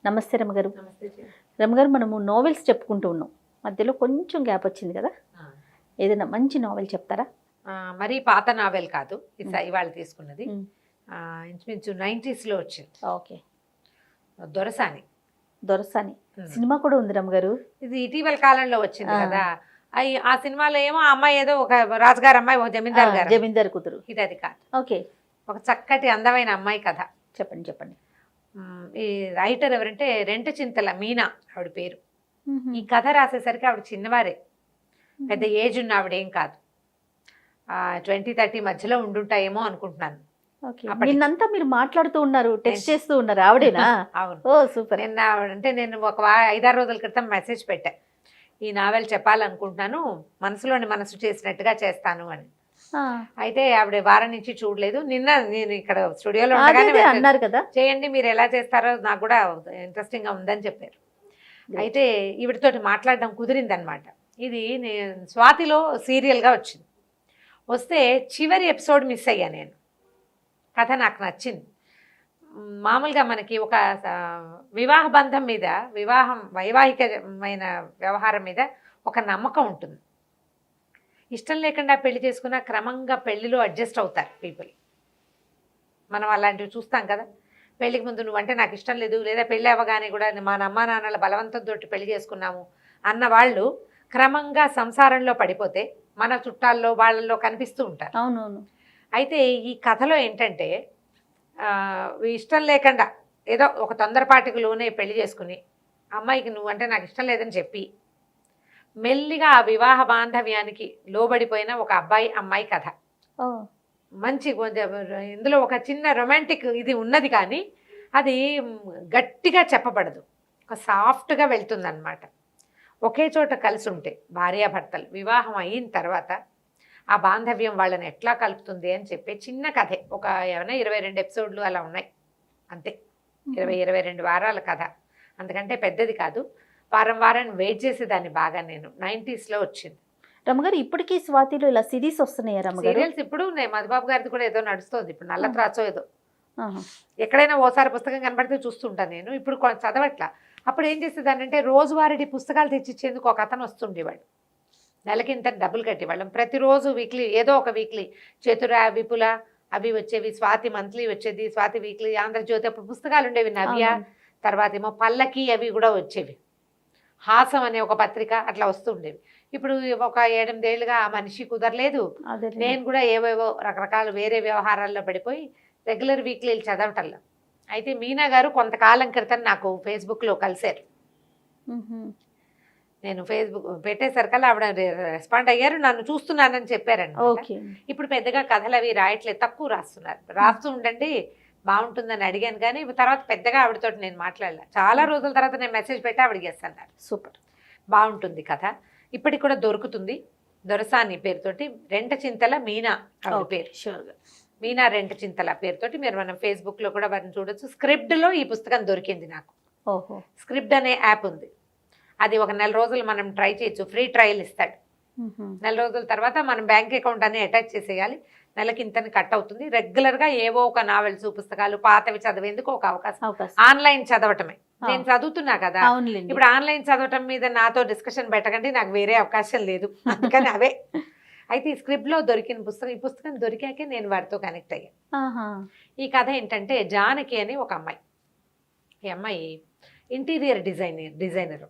నమస్తే రమగారు. నమస్తే జీ. రమగారు, మనము నోవెల్స్ చెప్పుకుంటూ ఉన్నాం. మధ్యలో కొంచెం గ్యాప్ వచ్చింది కదా, ఏదైనా మంచి నోవెల్ చెప్తారా? మరీ పాత నావెల్ కాదు, ఇవాళ తీసుకున్నది. మ్మ్. ఇంచుమించు 90s లో వచ్చింది. ఓకే. దొరసాని. దొరసాని మ్మ్. సినిమా కూడా ఉంది రమగారు. ఇది ఇటీవల కాలంలో వచ్చింది ఆ. కదా. ఆ సినిమాలో ఏమో ఆ అమ్మాయి ఏదో ఒక రాజుగారు అమ్మాయి, ఒక జమీందార్ గారు. జమీందార్ కూతురు. ఇది కాదు. ఓకే, ఒక చక్కటి అందమైన అమ్మాయి కథ. చెప్పండి చెప్పండి. ఈ రైటర్ ఎవరంటే రెంట చింతల మీనా ఆవిడ పేరు. మ్మ్. ఈ కథ రాసేసరికి ఆవిడ చిన్నవారే, పెద్ద ఏజ్ ఉన్న ఆవిడేం కాదు. 20-30 మధ్యలో ఉండుంటాయేమో అనుకుంటున్నాను. ఓకే. అప్పటికి. నిన్నంతా మీరు మాట్లాడుతూ ఉన్నారు, టెక్స్ట్ చేస్తూ ఉన్నారు, ఆవిడేనా? అవును. ఓ సూపర్. నిన్న అంటే నేను ఒక 5-6 రోజుల క్రితం మెసేజ్ పెట్టా, ఈ నావెల్ చెప్పాలనుకుంటున్నాను, మనసులోని మనసు చేసినట్టుగా చేస్తాను అని. ఆ, అయితే ఆవిడ వారం నుంచి చూడలేదు. నిన్న నేను ఇక్కడ స్టూడియోలో అదే ఉండగానే అదే message అన్నారు కదా. చేయండి, మీరు ఎలా చేస్తారో నాకు కూడా ఇంట్రెస్టింగ్ గా ఉందని చెప్పారు. అయితే ఈవిడతోటి మాట్లాడడం కుదిరింది అనమాట. ఇది స్వాతిలో సీరియల్గా వచ్చింది. వస్తే చివరి ఎపిసోడ్ మిస్ అయ్యా నేను. కథ నాకు నచ్చింది. మామూలుగా మనకి ఒక వివాహ బంధం మీద, వైవాహికమైన వ్యవహారం మీద ఒక నమ్మకం ఉంటుంది. ఇష్టం లేకుండా పెళ్లి చేసుకున్న క్రమంగా పెళ్లిలో అడ్జస్ట్ అవుతారు పీపుల్. మనం అలాంటివి చూస్తాం కదా. పెళ్లికి ముందు నువ్వంటే నాకు ఇష్టం లేదు, లేదా పెళ్ళి అవ్వగానే కూడా మా అమ్మా నాన్నల బలవంతంతో పెళ్లి చేసుకున్నాము అన్న వాళ్ళు క్రమంగా సంసారంలో పడిపోతే మన చుట్టాల్లో వాళ్ళల్లో కనిపిస్తూ ఉంటారు. అవునవును. అయితే ఈ కథలో ఏంటంటే ఇష్టం లేకుండా ఏదో ఒక తొందరపాటుకు లోనే పెళ్లి చేసుకుని అమ్మాయికి నువ్వంటే నాకు ఇష్టం లేదని చెప్పి మెల్లిగా ఆ వివాహ బాంధవ్యానికి లోబడిపోయిన ఒక అబ్బాయి అమ్మాయి కథ. ఓ, మంచి కొంచెం ఇందులో ఒక చిన్న రొమాంటిక్ ఇది ఉన్నది, కానీ అది గట్టిగా చెప్పబడదు, ఒక సాఫ్ట్గా వెళ్తుందన్నమాట. ఒకే చోట కలిసి ఉంటే భార్యాభర్తలు వివాహం అయిన తర్వాత ఆ బాంధవ్యం వాళ్ళని ఎట్లా కలుపుతుంది అని చెప్పే చిన్న కథే. ఒక ఏమైనా 22 ఎపిసోడ్లు అలా ఉన్నాయి అంతే. 22 వారాల కథ, అంతకంటే పెద్దది కాదు. వారం వెయిట్ చేసేదాన్ని బాగా నేను. 90s లో వచ్చింది. రమగారు, ఇప్పటికీ స్వాతిలో ఇలా సిరీస్ వస్తున్నాయా రమగారు? సీరియల్స్ ఇప్పుడు మధుబాబు గారిది కూడా ఏదో నడుస్తుంది ఇప్పుడు, నల్ల త్రాచో ఏదో. ఆహా. ఎక్కడైనా ఓసారి పుస్తకం కనబడితే చూస్తుంటాను నేను. ఇప్పుడు చదవట్లా. అప్పుడు ఏం చేసేదాన్ని అంటే రోజువారీ పుస్తకాలు తెచ్చిచ్చేందుకు ఒక అతను వస్తుండేవాడు. నెలకి ఇంత డబ్బులు కట్టేవాళ్ళం. ప్రతిరోజు వీక్లీ ఏదో ఒక వీక్లీ చతుర, విపుల అవి వచ్చేవి, స్వాతి మంత్లీ వచ్చేది, స్వాతి వీక్లీ, ఆంధ్రజ్యోతి, అప్పుడు పుస్తకాలు ఉండేవి. నవ్య, తర్వాత ఏమో పల్లకి అవి కూడా వచ్చేవి. హాసం అనే ఒక పత్రిక అట్లా వస్తుండేవి. ఇప్పుడు ఒక 7-8 ఏళ్ళుగా ఆ మనిషి కుదరలేదు. నేను కూడా ఏవేవో రకరకాల వేరే వ్యవహారాల్లో పడిపోయి రెగ్యులర్ వీక్లీలు చదవటంలో. అయితే మీనా గారు కొంతకాలం క్రితం నాకు ఫేస్బుక్లో కలిశారు. నేను ఫేస్బుక్ పెట్టేసరికల్లా ఆవిడ రెస్పాండ్ అయ్యారు, నన్ను చూస్తున్నానని చెప్పారండి. ఓకే. ఇప్పుడు పెద్దగా కథలు అవి రాయట్లేదు, తక్కువ రాస్తున్నారు. రాస్తూ ఉండండి బాగుంటుందని అడిగాను, కానీ తర్వాత పెద్దగా ఆవిడతో నేను మాట్లాడలే. చాలా రోజుల తర్వాత నేను మెసేజ్ పెట్టి ఆవిడకి చేస్తాను. సూపర్, బాగుంటుంది కథ. ఇప్పటికి కూడా దొరుకుతుంది. దొరసాని పేరుతోటి, రెంట చింతల మీనా ఆవిడ పేరు. షూర్గా మీనా రెంట చింతల పేరుతోటి మీరు మనం ఫేస్బుక్లో కూడా వారిని చూడొచ్చు. స్క్రిప్ట్లో ఈ పుస్తకం దొరికింది నాకు. ఓహో. స్క్రిప్ట్ అనే యాప్ ఉంది. అది ఒక 4 రోజులు మనం ట్రై చేయొచ్చు, ఫ్రీ ట్రయల్ ఇస్తాడు. 4 రోజుల తర్వాత మనం బ్యాంక్ అకౌంట్ అన్ని అటాచ్ చేసేయాలి. నెలకి ఇంతని కట్ అవుతుంది. రెగ్యులర్గా ఏవో ఒక నావెల్స్, పుస్తకాలు పాతవి చదివేందుకు ఒక అవకాశం. ఆన్లైన్ చదవటమే. నేను చదువుతున్నా కదా, ఇప్పుడు ఆన్లైన్ చదవటం మీద నాతో డిస్కషన్ పెట్టకండి, నాకు వేరే అవకాశం లేదు, అందుకని అవే. అయితే ఈ స్క్రిప్ట్లో దొరికిన పుస్తకం, ఈ పుస్తకం దొరికాకే నేను వారితో కనెక్ట్ అయ్యాను. ఈ కథ ఏంటంటే జానకి అని ఒక అమ్మాయి. ఈ అమ్మాయి ఇంటీరియర్ డిజైనరు.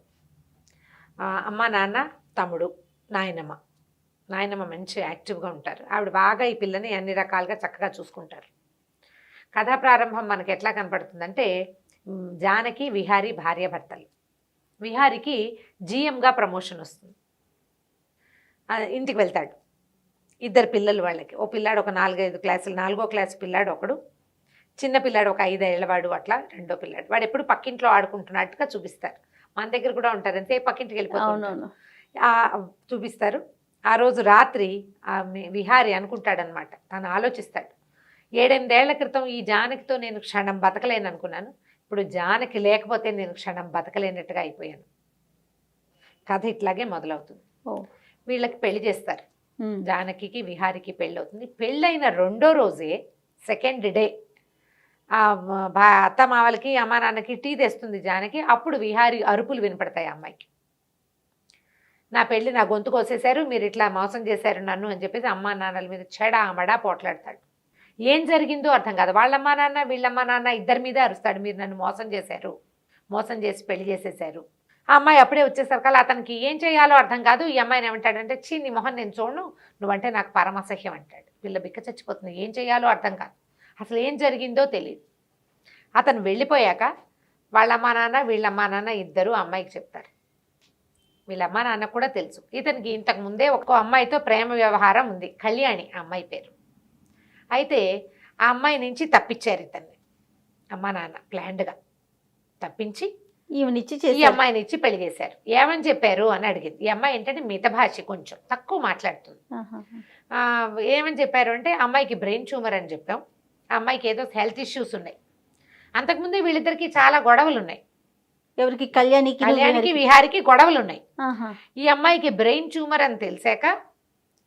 అమ్మ, నాన్న, తమ్ముడు, నాయనమ్మ మంచి యాక్టివ్గా ఉంటారు. ఆవిడ బాగా ఈ పిల్లని అన్ని రకాలుగా చక్కగా చూసుకుంటారు. కథా ప్రారంభం మనకి ఎట్లా కనపడుతుందంటే జానకి, విహారీ భార్యాభర్తలు. విహారీకి GMగా ప్రమోషన్ వస్తుంది. ఇంటికి వెళ్తాడు. 2 పిల్లలు వాళ్ళకి. ఓ పిల్లాడు ఒక 4-5 క్లాసులు, 4వ క్లాస్ పిల్లాడు ఒకడు, చిన్న పిల్లాడు ఒక 5 ఏళ్లవాడు, అట్లా 2వ పిల్లాడు. వాడు ఎప్పుడు పక్కింట్లో ఆడుకుంటున్నట్టుగా చూపిస్తారు. మన దగ్గర కూడా ఉంటారు, అంతే పక్కింటికి వెళ్ళిపోతారు చూపిస్తారు. ఆ రోజు రాత్రి విహారీ అనుకుంటాడనమాట, తను ఆలోచిస్తాడు, 7-8 ఏళ్ల క్రితం ఈ జానకితో నేను క్షణం బతకలేను అనుకున్నాను, ఇప్పుడు జానకి లేకపోతే నేను క్షణం బతకలేనట్టుగా అయిపోయాను. కథ ఇట్లాగే మొదలవుతుంది. వీళ్ళకి పెళ్లి చేస్తారు. జానకికి, విహారీకి పెళ్ళి అవుతుంది. పెళ్ళైన 2వ రోజే, సెకండ్ డే, ఆ అత్త మావలకి అమ్మా నాన్నకి టీ తెస్తుంది జానకి. అప్పుడు విహారి అరుపులు వినపడతాయి ఆ అమ్మాయికి. నా పెళ్ళి నా గొంతు కోసేశారు, మీరు ఇట్లా మోసం చేశారు నన్ను అని చెప్పేసి అమ్మా నాన్నల మీద చెడామడా పోట్లాడతాడు. ఏం జరిగిందో అర్థం కాదు. వాళ్ళమ్మా నాన్న వీళ్ళమ్మా నాన్న ఇద్దరి మీద అరుస్తాడు, మీరు నన్ను మోసం చేశారు, మోసం చేసి పెళ్లి చేసేశారు. ఆ అమ్మాయి అప్పుడే వచ్చేసరికల్లా అతనికి ఏం చేయాలో అర్థం కాదు. ఈ అమ్మాయిని ఏమంటాడంటే, చీ నీ మొహం నేను చూడను, నువ్వంటే నాకు పరమసహ్యం అంటాడు. పిల్ల బిక్క చచ్చిపోతుంది, ఏం చేయాలో అర్థం కాదు, అసలు ఏం జరిగిందో తెలియదు. అతను వెళ్ళిపోయాక వాళ్ళమ్మా నాన్న వీళ్ళమ్మా నాన్న ఇద్దరు అమ్మాయికి చెప్తారు. వీళ్ళమ్మా నాన్న కూడా తెలుసు ఇతనికి ఇంతకు ముందే ఒక అమ్మాయితో ప్రేమ వ్యవహారం ఉంది, కళ్యాణి ఆ అమ్మాయి పేరు. అయితే ఆ అమ్మాయి నుంచి తప్పించారు ఇతన్ని అమ్మా నాన్న ప్లాన్డ్గా తప్పించి ఈమెనిచ్చి ఈ అమ్మాయిని ఇచ్చి పెళ్లి చేశారు. ఏమని చెప్పారు అని అడిగింది. ఈ అమ్మాయి ఏంటంటే మితభాషి, కొంచెం తక్కువ మాట్లాడుతుంది. ఏమని చెప్పారు అంటే, అమ్మాయికి బ్రెయిన్ ట్యూమర్ అని చెప్పాం, ఆ అమ్మాయికి ఏదో హెల్త్ ఇష్యూస్ ఉన్నాయి. అంతకుముందే వీళ్ళిద్దరికి చాలా గొడవలు ఉన్నాయి. ఎవరికి? కళ్యాణికి విహారికి గొడవలు ఉన్నాయి. ఈ అమ్మాయికి బ్రెయిన్ ట్యూమర్ అని తెలిసాక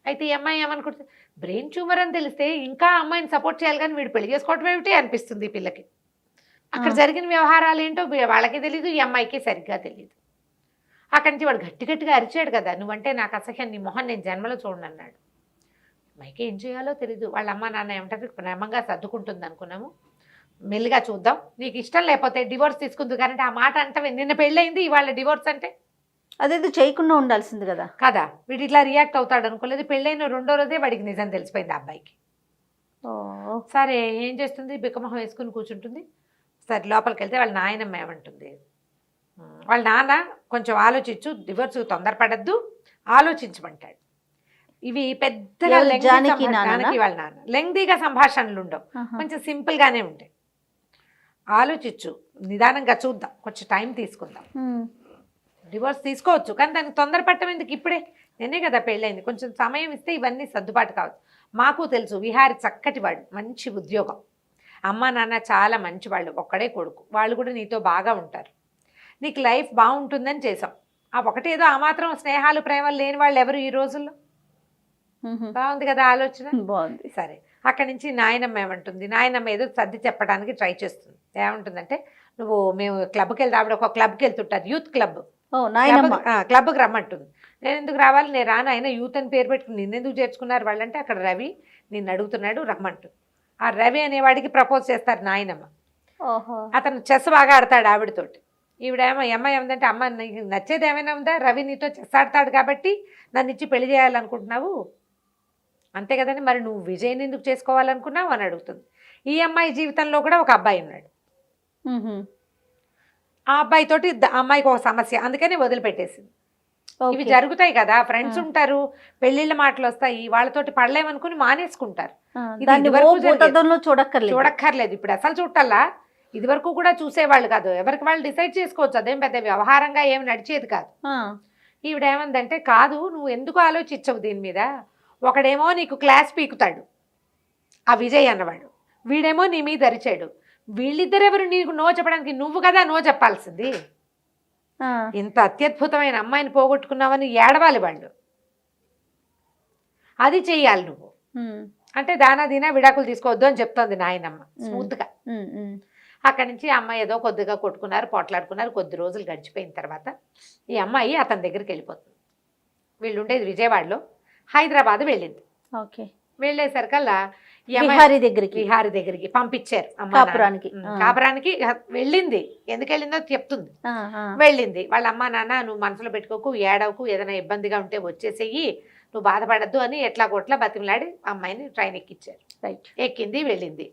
అయితే ఈ అమ్మాయి ఏమనుకుంటుంది, బ్రెయిన్ ట్యూమర్ అని తెలిస్తే ఇంకా అమ్మాయిని సపోర్ట్ చేయాలి కానీ వీడు పెళ్లి చేసుకోవటం ఏమిటి అనిపిస్తుంది ఈ పిల్లకి. అక్కడ జరిగిన వ్యవహారాలు ఏంటో వాళ్ళకి తెలియదు, ఈ అమ్మాయికి సరిగ్గా తెలియదు. అక్కడి నుంచి వాడు గట్టి గట్టిగా అరిచాడు కదా, నువ్వంటే నాకు అసహ్యం, నీ మొహం నేను జన్మలో చూడను అన్నాడు. అమ్మాయికి ఏం చేయాలో తెలియదు. వాళ్ళ అమ్మ నాన్న ఏమంటారు, ప్రేమంగా సర్దుకుంటుంది అనుకున్నాము, మెల్లిగా చూద్దాం, నీకు ఇష్టం లేకపోతే డివోర్స్ తీసుకుంది. కానీ ఆ మాట అంటే నిన్న పెళ్ళయింది ఇవాళ డివోర్స్ అంటే అదేదో చేయకుండా ఉండాల్సింది కదా కదా. వీడు ఇట్లా రియాక్ట్ అవుతాడు అనుకోలేదు. పెళ్ళైన 2వ రోజే వాడికి నిజం తెలిసిపోయింది ఆ అబ్బాయికి. సరే ఏం చేస్తుంది, బిక్కమొహం వేసుకుని కూర్చుంటుంది. సరే లోపలికి వెళ్తే వాళ్ళ నాయనమ్మ ఏమంటుంది, వాళ్ళ నాన్న కొంచెం ఆలోచించు, డివోర్స్ తొందరపడద్దు, ఆలోచించమంటాడు. ఇవి పెద్దగా జానకి వాళ్ళ నాన్న లెంగ్దీగా సంభాషణలు ఉండవు, కొంచెం సింపుల్గానే ఉంటాయి. ఆలోచించు, నిదానంగా చూద్దాం, కొంచెం టైం తీసుకుందాం, డివోర్స్ తీసుకోవచ్చు కానీ దానికి తొందరపడటం ఎందుకు, ఇప్పుడే నేనే కదా పెళ్ళైంది, కొంచెం సమయం ఇస్తే ఇవన్నీ సర్దుబాటు కావచ్చు. మాకు తెలుసు విహారి చక్కటి వాడు, మంచి ఉద్యోగం, అమ్మ నాన్న చాలా మంచివాళ్ళు, ఒక్కడే కొడుకు, వాళ్ళు కూడా నీతో బాగా ఉంటారు, నీకు లైఫ్ బాగుంటుందని చేసాం. ఆ ఒకటేదో ఆ మాత్రం స్నేహాలు ప్రేమలు లేని వాళ్ళు ఎవరు ఈ రోజుల్లో. బాగుంది కదా ఆలోచన, బాగుంది. సరే అక్కడి నుంచి నాయనమ్మ ఏమంటుంది, నాయనమ్మ ఏదో సర్ది చెప్పడానికి ట్రై చేస్తుంది. ఏమంటుందంటే, మేము క్లబ్కి వెళ్తే ఆవిడ ఒక క్లబ్కి వెళ్తుంటారు, యూత్ క్లబ్, క్లబ్కి రమ్మంటుంది. నేను ఎందుకు రావాలి, నేను రాను, అయినా యూత్ అని పేరు పెట్టుకుని నిన్నెందుకు చేర్చుకున్నారు వాళ్ళంటే, అక్కడ రవి నిన్ను అడుగుతున్నాడు రమ్మంటుంది. ఆ రవి అనేవాడికి ప్రపోజ్ చేస్తారు నాయనమ్మ. అతను చెస్ బాగా ఆడతాడు ఆవిడతోటి. ఈవిడేమో అమ్మాయి ఏమందంటే, అమ్మ నీకు నచ్చేది ఏమైనా ఉందా, రవి నీతో చెస్ ఆడతాడు కాబట్టి నన్ను ఇచ్చి పెళ్లి చేయాలనుకుంటున్నావు అంతే కదండి, మరి నువ్వు విజయ్ని ఎందుకు చేసుకోవాలనుకున్నావు అని అడుగుతుంది. ఈ అమ్మాయి జీవితంలో కూడా ఒక అబ్బాయి ఉన్నాడు. ఆ అబ్బాయితోటి అమ్మాయికి ఒక సమస్య, అందుకని వదిలిపెట్టేసింది. ఇవి జరుగుతాయి కదా, ఫ్రెండ్స్ ఉంటారు, పెళ్లిళ్ళ మాటలు వస్తాయి, వాళ్ళతోటి పడలేమనుకుని మానేసుకుంటారు. చూడక్కర్లేదు, ఇప్పుడు అసలు చూడాలా, ఇది వరకు కూడా చూసేవాళ్ళు కాదు, ఎవరికి వాళ్ళు డిసైడ్ చేసుకోవచ్చు, అదేం పెద్ద వ్యవహారంగా ఏమి నడిచేది కాదు. ఈవిడేమందంటే, కాదు నువ్వు ఎందుకు ఆలోచించవు దీని మీద, ఒకడేమో నీకు క్లాస్ పీకుతాడు ఆ విజయ్ అన్నవాడు, వీడేమో నీ మీద అరిచాడు, వీళ్ళిద్దరెవరు నీకు నో చెప్పడానికి, నువ్వు కదా నో చెప్పాల్సింది. ఇంత అత్యద్భుతమైన అమ్మాయిని పోగొట్టుకున్నావని ఏడవాలి వాళ్ళు, అది చెయ్యాలి నువ్వు అంటే, దానా దీనా విడాకులు తీసుకోవద్దు అని చెప్తోంది నాయనమ్మ స్మూత్గా. అక్కడి నుంచి ఆ అమ్మాయి ఏదో కొద్దిగా కొట్టుకున్నారు, పోట్లాడుకున్నారు. కొద్ది రోజులు గడిచిపోయిన తర్వాత ఈ అమ్మాయి అతని దగ్గరికి వెళ్ళిపోతుంది. వీళ్ళు ఉండేది విజయవాడలో, హైదరాబాద్ వెళ్ళింది. వెళ్ళేసరికల్లా విహారి దగ్గరికి పంపించారు. కాపురానికి వెళ్ళింది, ఎందుకు వెళ్ళిందో చెప్తుంది. వెళ్ళింది. వాళ్ళ అమ్మ నాన్న, నువ్వు మనసులో పెట్టుకోకు, ఏడవకు, ఏదైనా ఇబ్బందిగా ఉంటే వచ్చేసేయి, నువ్వు బాధపడద్దు అని ఎట్లా కొట్లా బతిమలాడి అమ్మాయిని ట్రైన్ ఎక్కించారు. ఎక్కింది, వెళ్ళింది.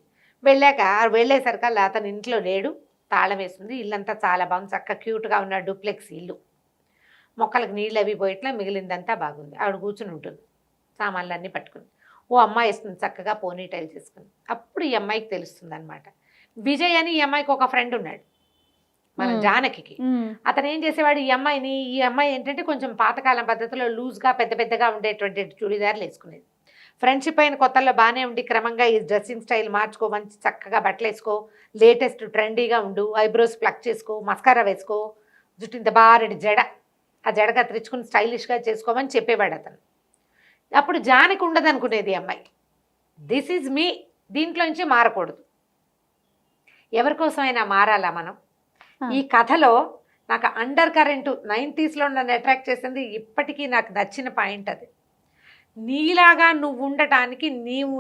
వెళ్ళేసరికల్లా అతను ఇంట్లో లేడు, తాళం వేస్తుంది. ఇల్లంతా చాలా బాగుంది, చక్కగా క్యూట్గా ఉన్న డూప్లెక్స్ ఇల్లు, మొక్కలకు నీళ్ళు అవి పోయిట్లా, మిగిలిందంతా బాగుంది. ఆవిడ కూర్చుని ఉంటుంది సామాన్లన్నీ పట్టుకుని. ఓ అమ్మాయి వేస్తుంది చక్కగా పోనీ టైల్ చేసుకుని. అప్పుడు ఈ అమ్మాయికి తెలుస్తుంది అనమాట, విజయ్ అని ఈ అమ్మాయికి ఒక ఫ్రెండ్ ఉన్నాడు మన జానకి. అతను ఏం చేసేవాడు, ఈ అమ్మాయి ఏంటంటే కొంచెం పాతకాలం పద్ధతిలో లూజ్గా పెద్ద పెద్దగా ఉండేటువంటి చుడిదారులు వేసుకునేది. ఫ్రెండ్షిప్ అయిన కొత్తల్లో బాగానే ఉండి క్రమంగా ఈ డ్రెస్సింగ్ స్టైల్ మార్చుకో, మంచి చక్కగా బట్టలు వేసుకో, లేటెస్ట్ ట్రెండీగా ఉండు, ఐబ్రోస్ ప్లక్ చేసుకో, మస్కారా వేసుకో, జుట్టు ఇంత బారెడి జడ, ఆ జడ కత్తిరించుకుని స్టైలిష్గా చేసుకోమని చెప్పేవాడు అతను. అప్పుడు జానకి ఉండదు అనుకునేది అమ్మాయి, దిస్ ఈజ్ మీ, దీంట్లో నుంచి మారకూడదు, ఎవరి కోసమైనా మారాలా మనం? ఆ. ఈ కథలో నాకు అండర్ కరెంటు 90sలో నన్ను అట్రాక్ట్ చేసింది, ఇప్పటికీ నాకు నచ్చిన పాయింట్ అది. నీలాగా నువ్వు ఉండటానికి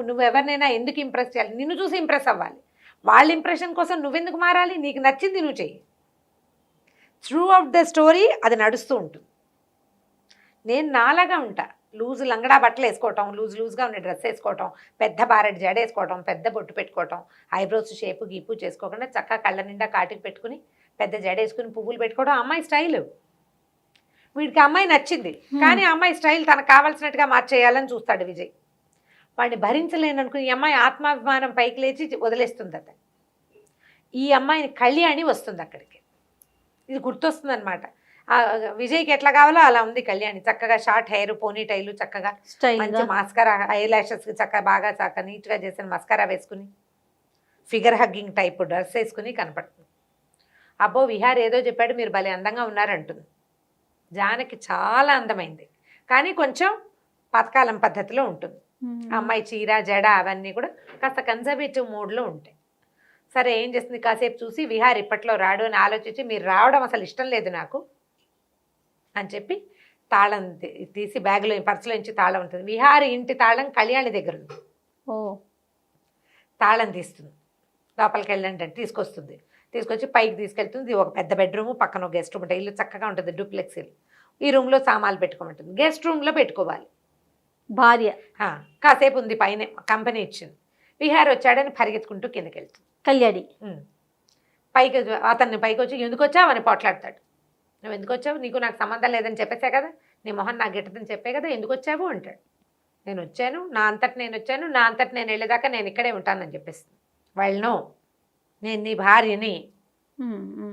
నువ్వు ఎవరినైనా ఎందుకు ఇంప్రెస్ చేయాలి? నిన్ను చూసి ఇంప్రెస్ అవ్వాలి. వాళ్ళ ఇంప్రెషన్ కోసం నువ్వెందుకు మారాలి? నీకు నచ్చింది నువ్వు చెయ్యి. త్రూ అవుట్ ద స్టోరీ అది నడుస్తూ ఉంటుంది. నేను నాలాగా ఉంటా. లూజ్ లంగడా బట్టలు వేసుకోవటం, లూజ్గా ఉన్న డ్రెస్ వేసుకోవటం, పెద్ద బారెడ్ జడ వేసుకోవటం, పెద్ద బొట్టు పెట్టుకోవటం, ఐబ్రోస్ షేపు గీపు చేసుకోకుండా చక్కగా కళ్ళ నిండా కాటికి పెట్టుకుని పెద్ద జడ వేసుకుని పువ్వులు పెట్టుకోవడం అమ్మాయి స్టైల్. వీడికి అమ్మాయి నచ్చింది, కానీ అమ్మాయి స్టైల్ తనకు కావాల్సినట్టుగా మార్చేయాలని చూస్తాడు విజయ్. వాడిని భరించలేననుకుని ఈ అమ్మాయి ఆత్మాభిమానం పైకి లేచి వదిలేస్తుంది అతను. ఈ అమ్మాయిని కళ్యాణి వస్తుంది అక్కడికి. ఇది గుర్తొస్తుంది అనమాట. విజయ్కి ఎట్లా కావాలో అలా ఉంది కళ్యాణి. చక్కగా షార్ట్ హెయిర్, పోనీ టైలు, చక్కగా మంచి మాస్కారా, ఐ లాషెస్కి చక్కగా బాగా చక్కగా నీట్గా చేసిన మస్కారా వేసుకుని ఫిగర్ హగ్గింగ్ టైప్ డ్రెస్ వేసుకుని కనపడుతుంది. అబ్బో విహార్ ఏదో చెప్పాడు, మీరు భలే అందంగా ఉన్నారంటుంది. జానకి చాలా అందమైంది, కానీ కొంచెం పథకాలం పద్ధతిలో ఉంటుంది. అమ్మాయి చీర జడ అవన్నీ కూడా కాస్త కన్జర్వేటివ్ మోడ్లో ఉంటాయి. సరే ఏం చేస్తుంది, కాసేపు చూసి విహార్ ఇప్పట్లో రాడు అని ఆలోచించి, మీరు రావడం అసలు ఇష్టం లేదు నాకు అని చెప్పి తాళం తీసి బ్యాగ్లో పర్సులో నుంచి తాళం ఉంటుంది. విహారి ఇంటి తాళం కళ్యాణి దగ్గర ఉంది. ఓ తాళం తీస్తుంది, లోపలికి వెళ్ళండి అంటే తీసుకొస్తుంది. తీసుకొచ్చి పైకి తీసుకెళ్తుంది. ఒక పెద్ద బెడ్రూమ్, పక్కన ఒక గెస్ట్ రూమ్ ఉంటుంది. ఇల్లు చక్కగా ఉంటుంది, డూప్లెక్స్ ఇల్లు. ఈ రూమ్లో సామాన్లు పెట్టుకోమంటుంది. గెస్ట్ రూమ్లో పెట్టుకోవాలి భార్య. కాసేపు ఉంది, పైన కంపెనీ ఇచ్చింది. విహార్ వచ్చాడని పరిగెత్తుకుంటూ కిందకి వెళ్తుంది కళ్యాణి. పైకి అతన్ని పైకి వచ్చి ఎందుకు వచ్చావు అని పోట్లాడతాడు. నువ్వు ఎందుకు వచ్చావు, నీకు నాకు సంబంధం లేదని చెప్పేసా కదా, నీ మొహన్ నాకు గిట్టదని చెప్పే కదా, ఎందుకు వచ్చావు అంటాడు. నేను వచ్చాను, నా అంతటి నేను వచ్చాను, నా అంతటి నేను వెళ్ళేదాకా నేను ఇక్కడే ఉంటానని చెప్పేస్తుంది. వాళ్ళను నేను నీ భార్యని,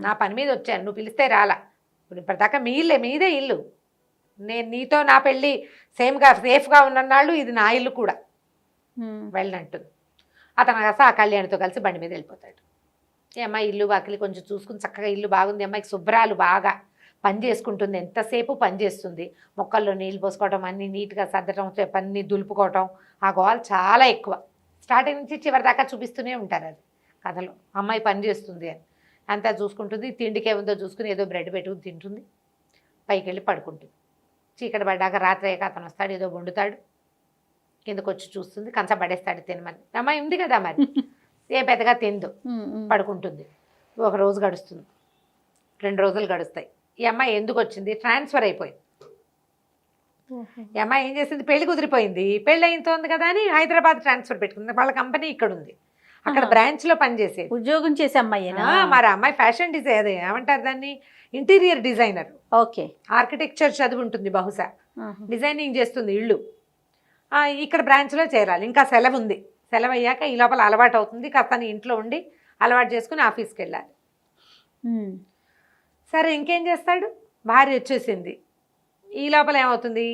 నా పని మీద వచ్చాను, నువ్వు పిలిస్తే రాలా, ఇప్పుడు ఇప్పటిదాకా మీ ఇల్లే, మీదే ఇల్లు, నేను నీతో నా పెళ్ళి సేఫ్గా ఉన్నన్నాళ్ళు ఇది నా ఇల్లు కూడా వెళ్ళంటుంది. అతను కాస్త ఆ కళ్యాణితో కలిసి బండి మీద వెళ్ళిపోతాడు. ఈ అమ్మాయి ఇల్లు వాకిలి కొంచెం చూసుకుని చక్కగా ఇల్లు బాగుంది. అమ్మాయికి శుభ్రాలు బాగా పని చేసుకుంటుంది, ఎంతసేపు పని చేస్తుంది. మొక్కల్లో నీళ్ళు పోసుకోవటం, అన్నీ నీట్గా సర్దటం, అన్నీ దులుపుకోవటం, ఆ గోల్ చాలా ఎక్కువ. స్టార్టింగ్ నుంచి చివరి దాకా చూపిస్తూనే ఉంటారు అది కథలో. అమ్మాయి పని చేస్తుంది అని అంతా చూసుకుంటుంది. తిండికి ఏముందో చూసుకుని ఏదో బ్రెడ్ పెట్టుకుని తింటుంది, పైకి వెళ్ళి పడుకుంటుంది. చీకటి పడ్డాక రాత్రి అయ్యాక అతను వస్తాడు, ఏదో వండుతాడు, కిందకు వచ్చి చూస్తుంది, కంచ పడేస్తాడు తినమని. అమ్మాయి ఉంది కదా మరి, ఏ పెద్దగా తిందు, పడుకుంటుంది. ఒక రోజు గడుస్తుంది, 2 రోజులు గడుస్తాయి. ఈ అమ్మాయి ఎందుకు వచ్చింది, ట్రాన్స్ఫర్ అయిపోయింది. ఈ అమ్మాయి ఏం చేసింది, పెళ్లి కుదిరిపోయింది, పెళ్ళి అయిపోతుంది కదా అని హైదరాబాద్ ట్రాన్స్ఫర్ పెట్టుకుంది. వాళ్ళ కంపెనీ ఇక్కడ ఉంది, అక్కడ బ్రాంచ్లో పనిచేసేది, ఉద్యోగం చేసే అమ్మాయినా. మరి అమ్మాయి ఫ్యాషన్ డిజైన్, అదే ఏమంటారు దాన్ని, ఇంటీరియర్ డిజైనర్. ఓకే, ఆర్కిటెక్చర్ చదువు ఉంటుంది బహుశా, డిజైనింగ్ చేస్తుంది ఇళ్ళు. ఇక్కడ బ్రాంచ్లో చేరాలి. ఇంకా సెలవు ఉంది, సెలవు అయ్యాక ఈ లోపల అలవాటు అవుతుంది. కాస్త ఇంట్లో ఉండి అలవాటు చేసుకుని ఆఫీస్కి వెళ్ళాలి. సరే ఇంకేం చేస్తాడు, భార్య వచ్చేసింది. ఈ లోపల ఏమవుతుంది,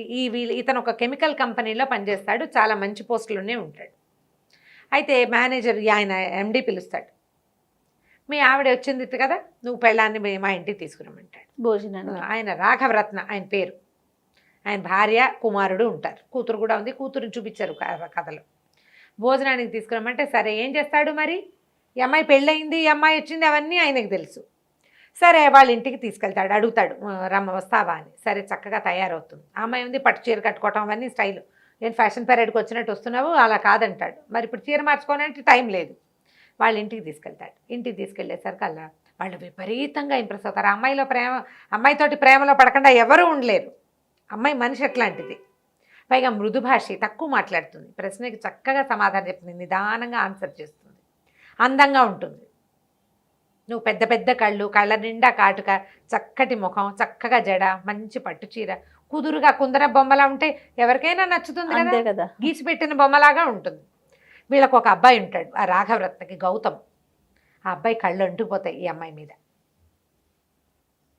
ఇతను ఒక కెమికల్ కంపెనీలో పనిచేస్తాడు, చాలా మంచి పోస్టులోనే ఉంటాడు. అయితే మేనేజర్ ఆయన ఎండి పిలుస్తాడు, మీ ఆవిడ వచ్చింది కదా, నువ్వు పెళ్ళాన్ని మా ఇంటికి తీసుకురమ్మంటాడు భోజనం. ఆయన రాఘవరత్న ఆయన పేరు. ఆయన భార్య కుమారుడు ఉంటారు, కూతురు కూడా ఉంది, కూతురుని చూపించారు కథలో. భోజనానికి తీసుకురమ్మంటే సరే ఏం చేస్తాడు మరి, ఈ అమ్మాయి పెళ్ళయింది, ఈ అమ్మాయి వచ్చింది, అవన్నీ ఆయనకు తెలుసు. సరే వాళ్ళ ఇంటికి తీసుకెళ్తాడు, అడుగుతాడు రమ్మ వస్తావా అని. సరే చక్కగా తయారవుతుంది. ఆ అమ్మాయి ఉంది, పట్టు చీర కట్టుకోవటం అవన్నీ స్టైల్. నేను ఫ్యాషన్ పరేడ్కి వచ్చినట్టు వస్తున్నావు, అలా కాదంటాడు. మరి ఇప్పుడు చీర మార్చుకోవాలంటే టైం లేదు. వాళ్ళ ఇంటికి తీసుకెళ్తాడు. ఇంటికి తీసుకెళ్లేసరికి అలా వాళ్ళు విపరీతంగా ఇంప్రెస్ అవుతారు. అమ్మాయితోటి ప్రేమలో పడకుండా ఎవరూ ఉండలేరు. అమ్మాయి మనిషి ఎట్లాంటిది, పైగా మృదుభాషి, తక్కువ మాట్లాడుతుంది, ప్రశ్నకి చక్కగా సమాధానం చెప్తుంది, నిదానంగా ఆన్సర్ చేస్తుంది, అందంగా ఉంటుంది. నువ్వు పెద్ద పెద్ద కళ్ళు, కళ్ళ నిండా కాటుక, చక్కటి ముఖం, చక్కగా జడ, మంచి పట్టు చీర, కుదురుగా కుందర బొమ్మలా ఉంటే ఎవరికైనా నచ్చుతుంది కదా, గీసి పెట్టిన బొమ్మలాగా ఉంటుంది. వీళ్ళకు ఒక అబ్బాయి ఉంటాడు, ఆ రాఘవరత్నకి, గౌతమ్. ఆ అబ్బాయి కళ్ళు అంటుకుపోతాయి ఈ అమ్మాయి మీద.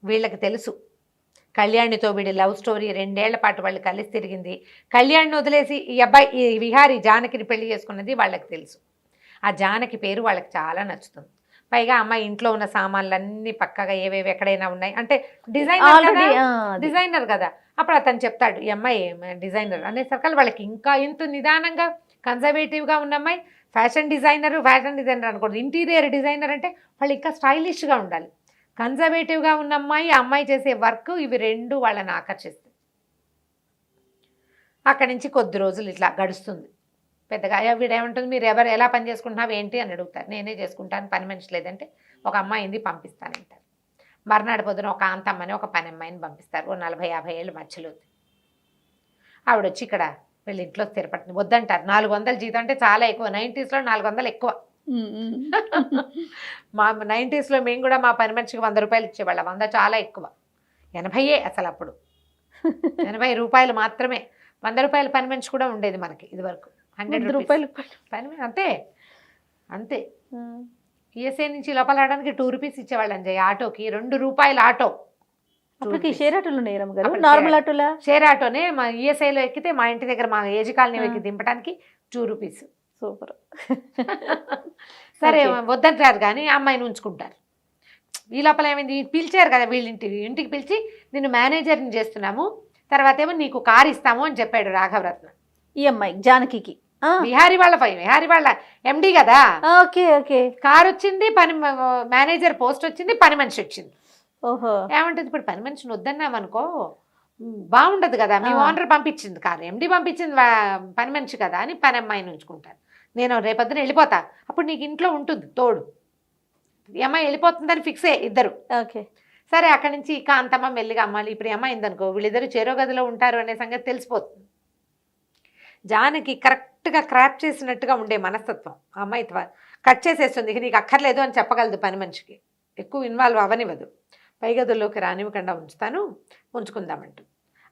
వీళ్ళకి తెలుసు కళ్యాణితో వీడి లవ్ స్టోరీ, 2 ఏళ్ల పాటు వాళ్ళు కలిసి తిరిగింది. కళ్యాణ్ని వదిలేసి ఈ అబ్బాయి, ఈ విహారీ జానకిని పెళ్లి చేసుకున్నది వాళ్ళకి తెలుసు. ఆ జానకి పేరు వాళ్ళకి చాలా నచ్చుతుంది. పైగా అమ్మాయి ఇంట్లో ఉన్న సామాన్లన్నీ పక్కగా ఏవేవి ఎక్కడైనా ఉన్నాయి అంటే డిజైనర్ కదా. అప్పుడు అతను చెప్తాడు, ఈ అమ్మాయి డిజైనర్ అనేసరికి వాళ్ళకి ఇంకా ఇంత నిదానంగా కన్జర్వేటివ్గా ఉన్న అమ్మాయి ఫ్యాషన్ డిజైనర్ అనుకోండి, ఇంటీరియర్ డిజైనర్ అంటే వాళ్ళు ఇంకా స్టైలిష్గా ఉండాలి. కన్జర్వేటివ్గా ఉన్న అమ్మాయి, ఆ అమ్మాయి చేసే వర్క్, ఇవి రెండు వాళ్ళని ఆకర్షిస్తాయి. అక్కడి నుంచి కొద్ది రోజులు ఇట్లా గడుస్తుంది. పెద్దగా వీడేమంటుంది, మీరు ఎలా పని చేసుకుంటున్నావు ఏంటి అని అడుగుతారు. నేనే చేసుకుంటాను, పని మనిషి లేదంటే ఒక అమ్మాయిని పంపిస్తానంటారు. మర్నాడు పొద్దున ఒక కాంతమ్మని, ఒక పని అమ్మాయిని పంపిస్తారు. ఓ 40-50 ఏళ్ళు మధ్యలో. ఆవిడ వచ్చి ఇక్కడ వీళ్ళ ఇంట్లో స్థిరపడుతుంది. వద్దంటారు. 400 జీతం అంటే చాలా ఎక్కువ. 90s $400 ఎక్కువ. మా 90s మేము కూడా మా పని మనిషికి ₹100 ఇచ్చేవాళ్ళం. 100 చాలా ఎక్కువ. 80 అసలు అప్పుడు. 80 రూపాయలు మాత్రమే. ₹100 పని మనిషి కూడా ఉండేది మనకి ఇది వరకు. 100 రూపాయలు పని అంతే అంతే. ఈఎస్ఐ నుంచి లోపల రావడానికి ₹2 ఇచ్చేవాళ్ళం. ఆటోకి ₹2 ఆటో. అప్పటికి షేర్ ఆటోలు ఉన్నాయి రమ్మగారు, నార్మల్ ఆటోలా? షేర్ ఆటోనే. మా ఈఎస్ఐలో ఎక్కితే మా ఇంటి దగ్గర మా ఏజ్ కాలనీ ఎక్కి దింపడానికి ₹2. సూపర్. సరే వద్దంటారు కానీ అమ్మాయిని ఉంచుకుంటారు. ఈ లోపల ఏమైంది, పిలిచారు కదా వీళ్ళ ఇంటికి పిలిచి నిన్ను మేనేజర్ని చేస్తున్నాము, తర్వాత ఏమో నీకు కారు ఇస్తాము అని చెప్పాడు రాఘవరత్న. ఈ అమ్మాయి జానకి విహారీ వాళ్ళ ఎండి కదా. Okay okay. కారు వచ్చింది, పని మేనేజర్ పోస్ట్ వచ్చింది, పని మనిషి వచ్చింది. ఓహో. ఏమంటుంది, ఇప్పుడు పని మనిషిని వద్దన్నామనుకో బాగుండదు కదా. మీ ఓనర్ పంపించింది కారు, ఎండి పంపించింది పని మనిషి కదా అని పని అమ్మాయిని ఉంచుకుంటారు. నేను రేపొద్దున వెళ్ళిపోతా, అప్పుడు నీకు ఇంట్లో ఉంటుంది తోడు. ఈ అమ్మాయి వెళ్ళిపోతుందని ఫిక్స్ అయ్యే ఇద్దరు. ఓకే సరే అక్కడి నుంచి కాంతమ్మ మెల్లిగా అమ్మాలి. ఇప్పుడు ఈ అమ్మాయి అయిందనుకో వీళ్ళిద్దరు చెరో గదిలో ఉంటారు అనే సంగతి తెలిసిపోతుంది. జానకి కరెక్ట్గా క్రాప్ చేసినట్టుగా ఉండే మనస్తత్వం. ఆ అమ్మాయి కట్ చేసేస్తుంది. ఇక నీకు అక్కర్లేదు అని చెప్పగలదు పని మనిషికి. ఎక్కువ ఇన్వాల్వ్ అవ్వనివ్వదు. పై గదుల్లోకి రానివ్వకుండా ఉంచుకుందామంటూ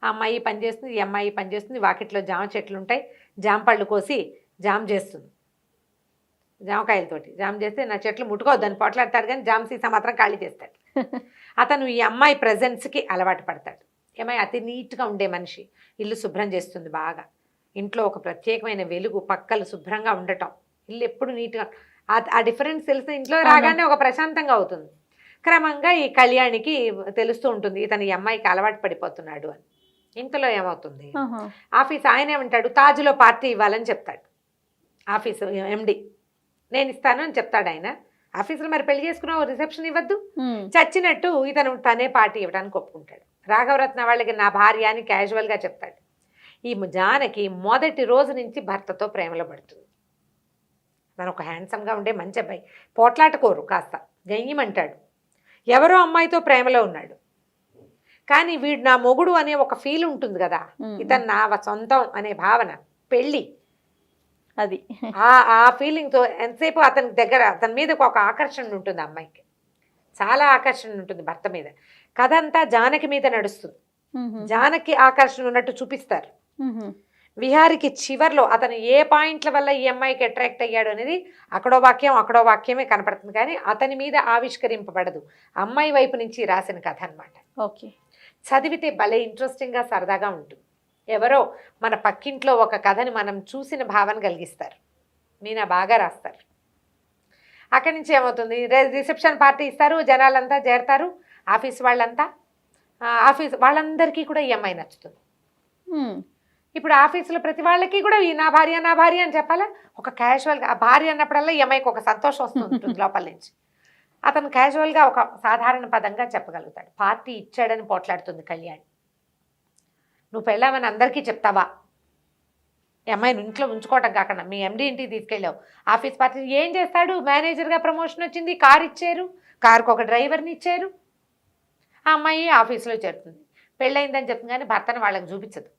ఆ అమ్మాయి పని చేస్తుంది, ఈ అమ్మాయి పని చేస్తుంది. వాకిట్లో జామ చెట్లు ఉంటాయి, జామ పళ్ళు కోసి జామ్ చేస్తుంది. జామకాయలతోటి జామ్ చేస్తే నా చెట్లు ముట్టుకోవద్దని పోట్లాడతాడు, కానీ జామ సీసా మాత్రం ఖాళీ చేస్తాడు. అతను ఈ అమ్మాయి ప్రజెన్స్కి అలవాటు పడతాడు. అమ్మాయి అతి నీట్గా ఉండే మనిషి, ఇల్లు శుభ్రం చేస్తుంది బాగా. ఇంట్లో ఒక ప్రత్యేకమైన వెలుగు, పక్కలు శుభ్రంగా ఉండటం, ఇల్లు ఎప్పుడు నీట్గా. ఆ డిఫరెన్స్ తెలిసిన ఇంట్లో రాగానే ఒక ప్రశాంతంగా అవుతుంది. క్రమంగా ఈ కళ్యాణికి తెలుస్తూ ఉంటుంది ఇతను ఈ అమ్మాయికి అలవాటు పడిపోతున్నాడు అని. ఇంతలో ఏమవుతుంది, ఆఫీస్ ఆయన ఏమంటాడు, తాజ్లో పార్టీ ఇవ్వాలని చెప్తాడు. ఆఫీసు ఎండి నేను ఇస్తాను అని చెప్తాడు ఆయన. ఆఫీసులో మరి పెళ్లి చేసుకున్నావు, రిసెప్షన్ ఇవ్వద్దు. చచ్చినట్టు ఇతను తనే పార్టీ ఇవ్వడానికి ఒప్పుకుంటాడు. రాఘవరత్న వాళ్ళకి నా భార్య అని క్యాజువల్గా చెప్తాడు. ఈ జానకి మొదటి రోజు నుంచి భర్తతో ప్రేమలో పడుతుంది. తను ఒక హ్యాండ్సమ్గా ఉండే మంచి అబ్బాయి, పోట్లాటకోరు, కాస్త గయ్యమంటాడు. ఎవరో అమ్మాయితో ప్రేమలో ఉన్నాడు, కానీ వీడు నా మొగుడు అనే ఒక ఫీల్ ఉంటుంది కదా, ఇతను నా సొంతం అనే భావన, పెళ్ళి, అది ఆ ఫీలింగ్తో ఎంతసేపు అతని దగ్గర అతని మీద ఒక ఆకర్షణ ఉంటుంది. అమ్మాయికి చాలా ఆకర్షణ ఉంటుంది భర్త మీద. కథ అంతా జానకి మీద నడుస్తుంది. జానకి ఆకర్షణ ఉన్నట్టు చూపిస్తారు. విహారికి చివర్లో అతను ఏ పాయింట్ల వల్ల ఈ అమ్మాయికి అట్రాక్ట్ అయ్యాడు అనేది అక్కడో వాక్యమే కనపడుతుంది, కానీ అతని మీద ఆవిష్కరింపబడదు. అమ్మాయి వైపు నుంచి రాసిన కథ అనమాట. ఓకే, చదివితే భలే ఇంట్రెస్టింగ్గా సరదాగా ఉంటుంది. ఎవరో మన పక్కింట్లో ఒక కథని మనం చూసిన భావన కలిగిస్తారు. మీనా బాగా రాస్తారు. అక్కడి నుంచి ఏమవుతుంది, రిసెప్షన్ పార్టీ ఇస్తారు, జనాలంతా చేరతారు, ఆఫీస్ వాళ్ళంతా. ఆఫీస్ వాళ్ళందరికీ కూడా ఈ అమ్మాయి నచ్చుతుంది. ఇప్పుడు ఆఫీసులో ప్రతి వాళ్ళకి కూడా ఈ నా భార్య అని చెప్పాలా. ఒక క్యాజువల్గా ఆ భార్య అన్నప్పుడల్లా ఈ అమ్మాయికి ఒక సంతోషం వస్తుంది లోపల నుంచి. అతను క్యాజువల్గా ఒక సాధారణ పదంగా చెప్పగలుగుతాడు. పార్టీ ఇచ్చాడని పోట్లాడుతుంది కళ్యాణి. నువ్వు పెళ్ళామని అందరికీ చెప్తావా? ఈ అమ్మాయిని ఇంట్లో ఉంచుకోవటం కాకుండా మీ ఎండి ఇంటికి తీసుకెళ్ళావు, ఆఫీస్ పార్టీ ఏం చేస్తాడు? మేనేజర్గా ప్రమోషన్ వచ్చింది, కారు ఇచ్చారు, కారుకు ఒక డ్రైవర్ని ఇచ్చారు. ఆ అమ్మాయి ఆఫీస్లో చేరుతుంది, పెళ్ళయిందని చెప్తుంది, కానీ భర్తను వాళ్ళకి చూపించదు.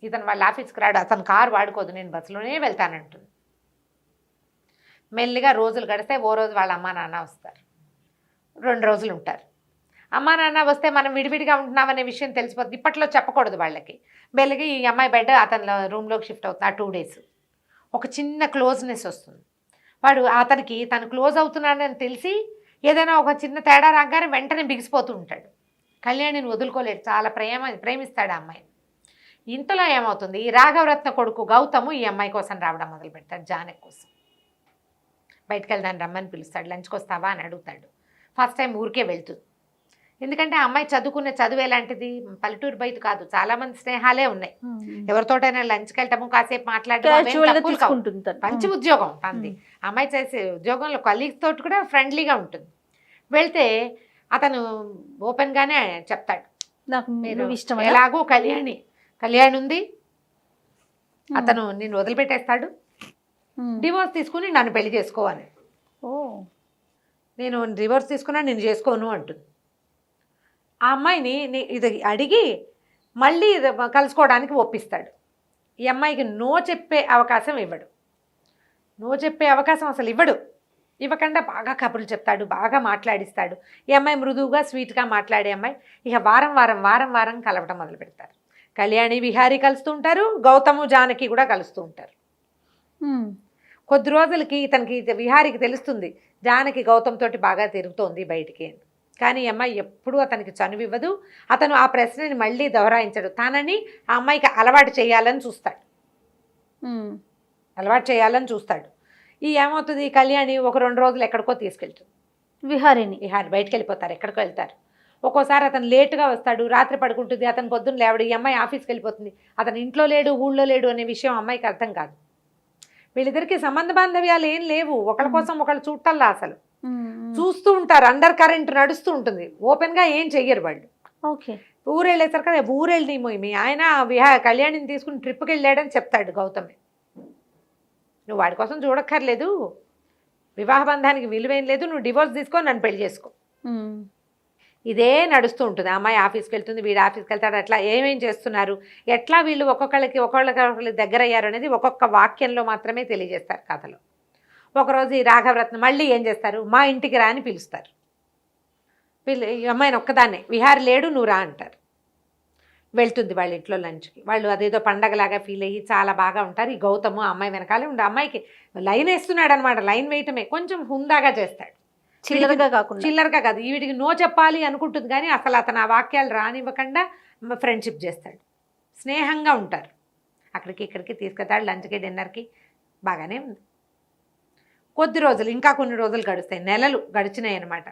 ఇతను వాళ్ళ ఆఫీస్కి రాడు, అతను కారు వాడుకోదు, నేను బస్సులోనే వెళ్తానంటుంది. మెల్లిగా రోజులు గడిస్తే ఓ రోజు వాళ్ళ అమ్మా నాన్న వస్తారు, 2 రోజులు ఉంటారు. అమ్మా నాన్న వస్తే మనం విడివిడిగా ఉంటున్నామనే విషయం తెలిసిపోతుంది. ఇప్పట్లో చెప్పకూడదు వాళ్ళకి. మెల్లిగా ఈ అమ్మాయి బెడ్ అతని రూమ్లోకి షిఫ్ట్ అవుతుంది. ఆ 2 డేస్ ఒక చిన్న క్లోజ్నెస్ వస్తుంది. వాడు అతనికి తను క్లోజ్ అవుతున్నాడని తెలిసి ఏదైనా ఒక చిన్న తేడా రాగానే వెంటనే బిగిసిపోతూ ఉంటాడు. కళ్యాణిని వదులుకోలేడు, చాలా ప్రేమిస్తాడు ఆ అమ్మాయిని. ఇంతలో ఏమవుతుంది, ఈ రాఘవరత్న కొడుకు గౌతము ఈ అమ్మాయి కోసం రావడం మొదలు పెడతాడు. జానకి కోసం బయటకు వెళ్దాన్ని రమ్మని పిలుస్తాడు. లంచ్కి వస్తావా అని అడుగుతాడు. ఫస్ట్ టైం ఊరికే వెళ్తుంది. ఎందుకంటే ఆ అమ్మాయి చదువుకునే చదువు ఎలాంటిది, పల్లెటూరు బయట కాదు, చాలా మంది స్నేహాలే ఉన్నాయి. ఎవరితోటైనా లంచ్కి వెళ్ళటము, కాసేపు క్యాజువల్ గా మాట్లాడటం తీసుకుంటుంది తను. మంచి ఉద్యోగం అంది. అమ్మాయి చేసే ఉద్యోగంలో కలీగ్స్ తోటి కూడా ఫ్రెండ్లీగా ఉంటుంది. వెళ్తే అతను ఓపెన్ గానే చెప్తాడు, నాకు మీరు నువ్వు ఇష్టం ఎలాగో కళ్యాణి ఉంది, అతను నిన్ను వదిలిపెట్టేస్తాడు, డివోర్స్ తీసుకుని నన్ను పెళ్లి చేసుకోవాలి, ఓ నేను డివోర్స్ తీసుకున్నా నేను చేసుకోను అంటుంది. ఆ అమ్మాయిని ఇది అడిగి మళ్ళీ ఇది కలుసుకోవడానికి ఒప్పిస్తాడు. ఈ అమ్మాయికి నో చెప్పే అవకాశం ఇవ్వడు. నో చెప్పే అవకాశం అసలు ఇవ్వకుండా బాగా కబుర్లు చెప్తాడు, బాగా మాట్లాడిస్తాడు. ఈ అమ్మాయి మృదువుగా స్వీట్గా మాట్లాడే అమ్మాయి. ఇక వారం కలవటం మొదలు పెడతారు. కళ్యాణి విహారీ కలుస్తూ ఉంటారు, గౌతము జానకి కూడా కలుస్తూ ఉంటారు. కొద్ది రోజులకి ఇతనికి విహారికి తెలుస్తుంది జానకి గౌతమ్ తోటి బాగా తిరుగుతోంది బయటికి. కానీ ఈ అమ్మాయి ఎప్పుడూ అతనికి చనువివ్వదు. అతను ఆ ప్రశ్నని మళ్ళీ దొహరాయించడు. తనని ఆ అమ్మాయికి అలవాటు చేయాలని చూస్తాడు. ఈ ఏమవుతుంది, కళ్యాణి ఒక 2 రోజులు ఎక్కడికో తీసుకెళ్తుంది విహారి బయటికి వెళ్ళిపోతారు, ఎక్కడికో వెళ్తారు. ఒక్కోసారి అతను లేటుగా వస్తాడు, రాత్రి పడుకుంటుంది, అతను పొద్దున్న లేవడు. ఈ అమ్మాయి ఆఫీస్కి వెళ్ళిపోతుంది, అతను ఇంట్లో లేడు ఊళ్ళో లేడు అనే విషయం అమ్మాయికి అర్థం కాదు. వీళ్ళిద్దరికి సంబంధ బాంధవ్యాలు ఏం లేవు, ఒకళ్ళ కోసం ఒకళ్ళు చూడటల్లా. అసలు చూస్తూ ఉంటారు, అండర్ కరెంట్ నడుస్తూ ఉంటుంది, ఓపెన్గా ఏం చెయ్యరు వాళ్ళు. ఓకే, ఊరెళ్ళేసరికి కదా ఊరెళ్ళి మీ ఆయన కళ్యాణిని తీసుకుని ట్రిప్కి వెళ్ళాడని చెప్తాడు గౌతమే. నువ్వు వాడి కోసం చూడక్కర్లేదు, వివాహ బంధానికి విలువేం లేదు, నువ్వు డివోర్స్ తీసుకో, నన్ను పెళ్లి చేసుకో. ఇదే నడుస్తూ ఉంటుంది. అమ్మాయి ఆఫీస్కి వెళ్తుంది, వీడు ఆఫీస్కి వెళ్తాడు. అట్లా ఏమేం చేస్తున్నారు, ఎట్లా వీళ్ళు ఒకళ్ళకి దగ్గర అయ్యారు అనేది ఒక్కొక్క వాక్యంలో మాత్రమే తెలియజేస్తారు కథలో. ఒకరోజు ఈ రాఘవరత్నం మళ్ళీ ఏం చేస్తారు, మా ఇంటికి రా అని పిలుస్తారు. ఈ అమ్మాయిని ఒక్కదాన్నే, విహారి లేడు నువ్వు రా అంటారు. వెళ్తుంది వాళ్ళ ఇంట్లో లంచ్కి. వాళ్ళు అదేదో పండగలాగా ఫీల్ అయ్యి చాలా బాగా ఉంటారు. ఈ గౌతము అమ్మాయి వెనకాలే ఉండి అమ్మాయికి లైన్ వేస్తున్నాడు అనమాట. లైన్ వేయటమే కొంచెం హుందాగా చేస్తాడు, చిల్లరగా కాదు. వీడికి నో చెప్పాలి అనుకుంటుంది కానీ అసలు అతను ఆ వాక్యాలు రానివ్వకుండా ఫ్రెండ్షిప్ చేస్తాడు. స్నేహంగా ఉంటారు. అక్కడికి ఇక్కడికి తీసుకెళ్తాడు, లంచ్కి డిన్నర్కి, బాగానే ఉంది. కొద్ది రోజులు, ఇంకా కొన్ని రోజులు గడుస్తాయి, నెలలు గడిచినాయి అనమాట.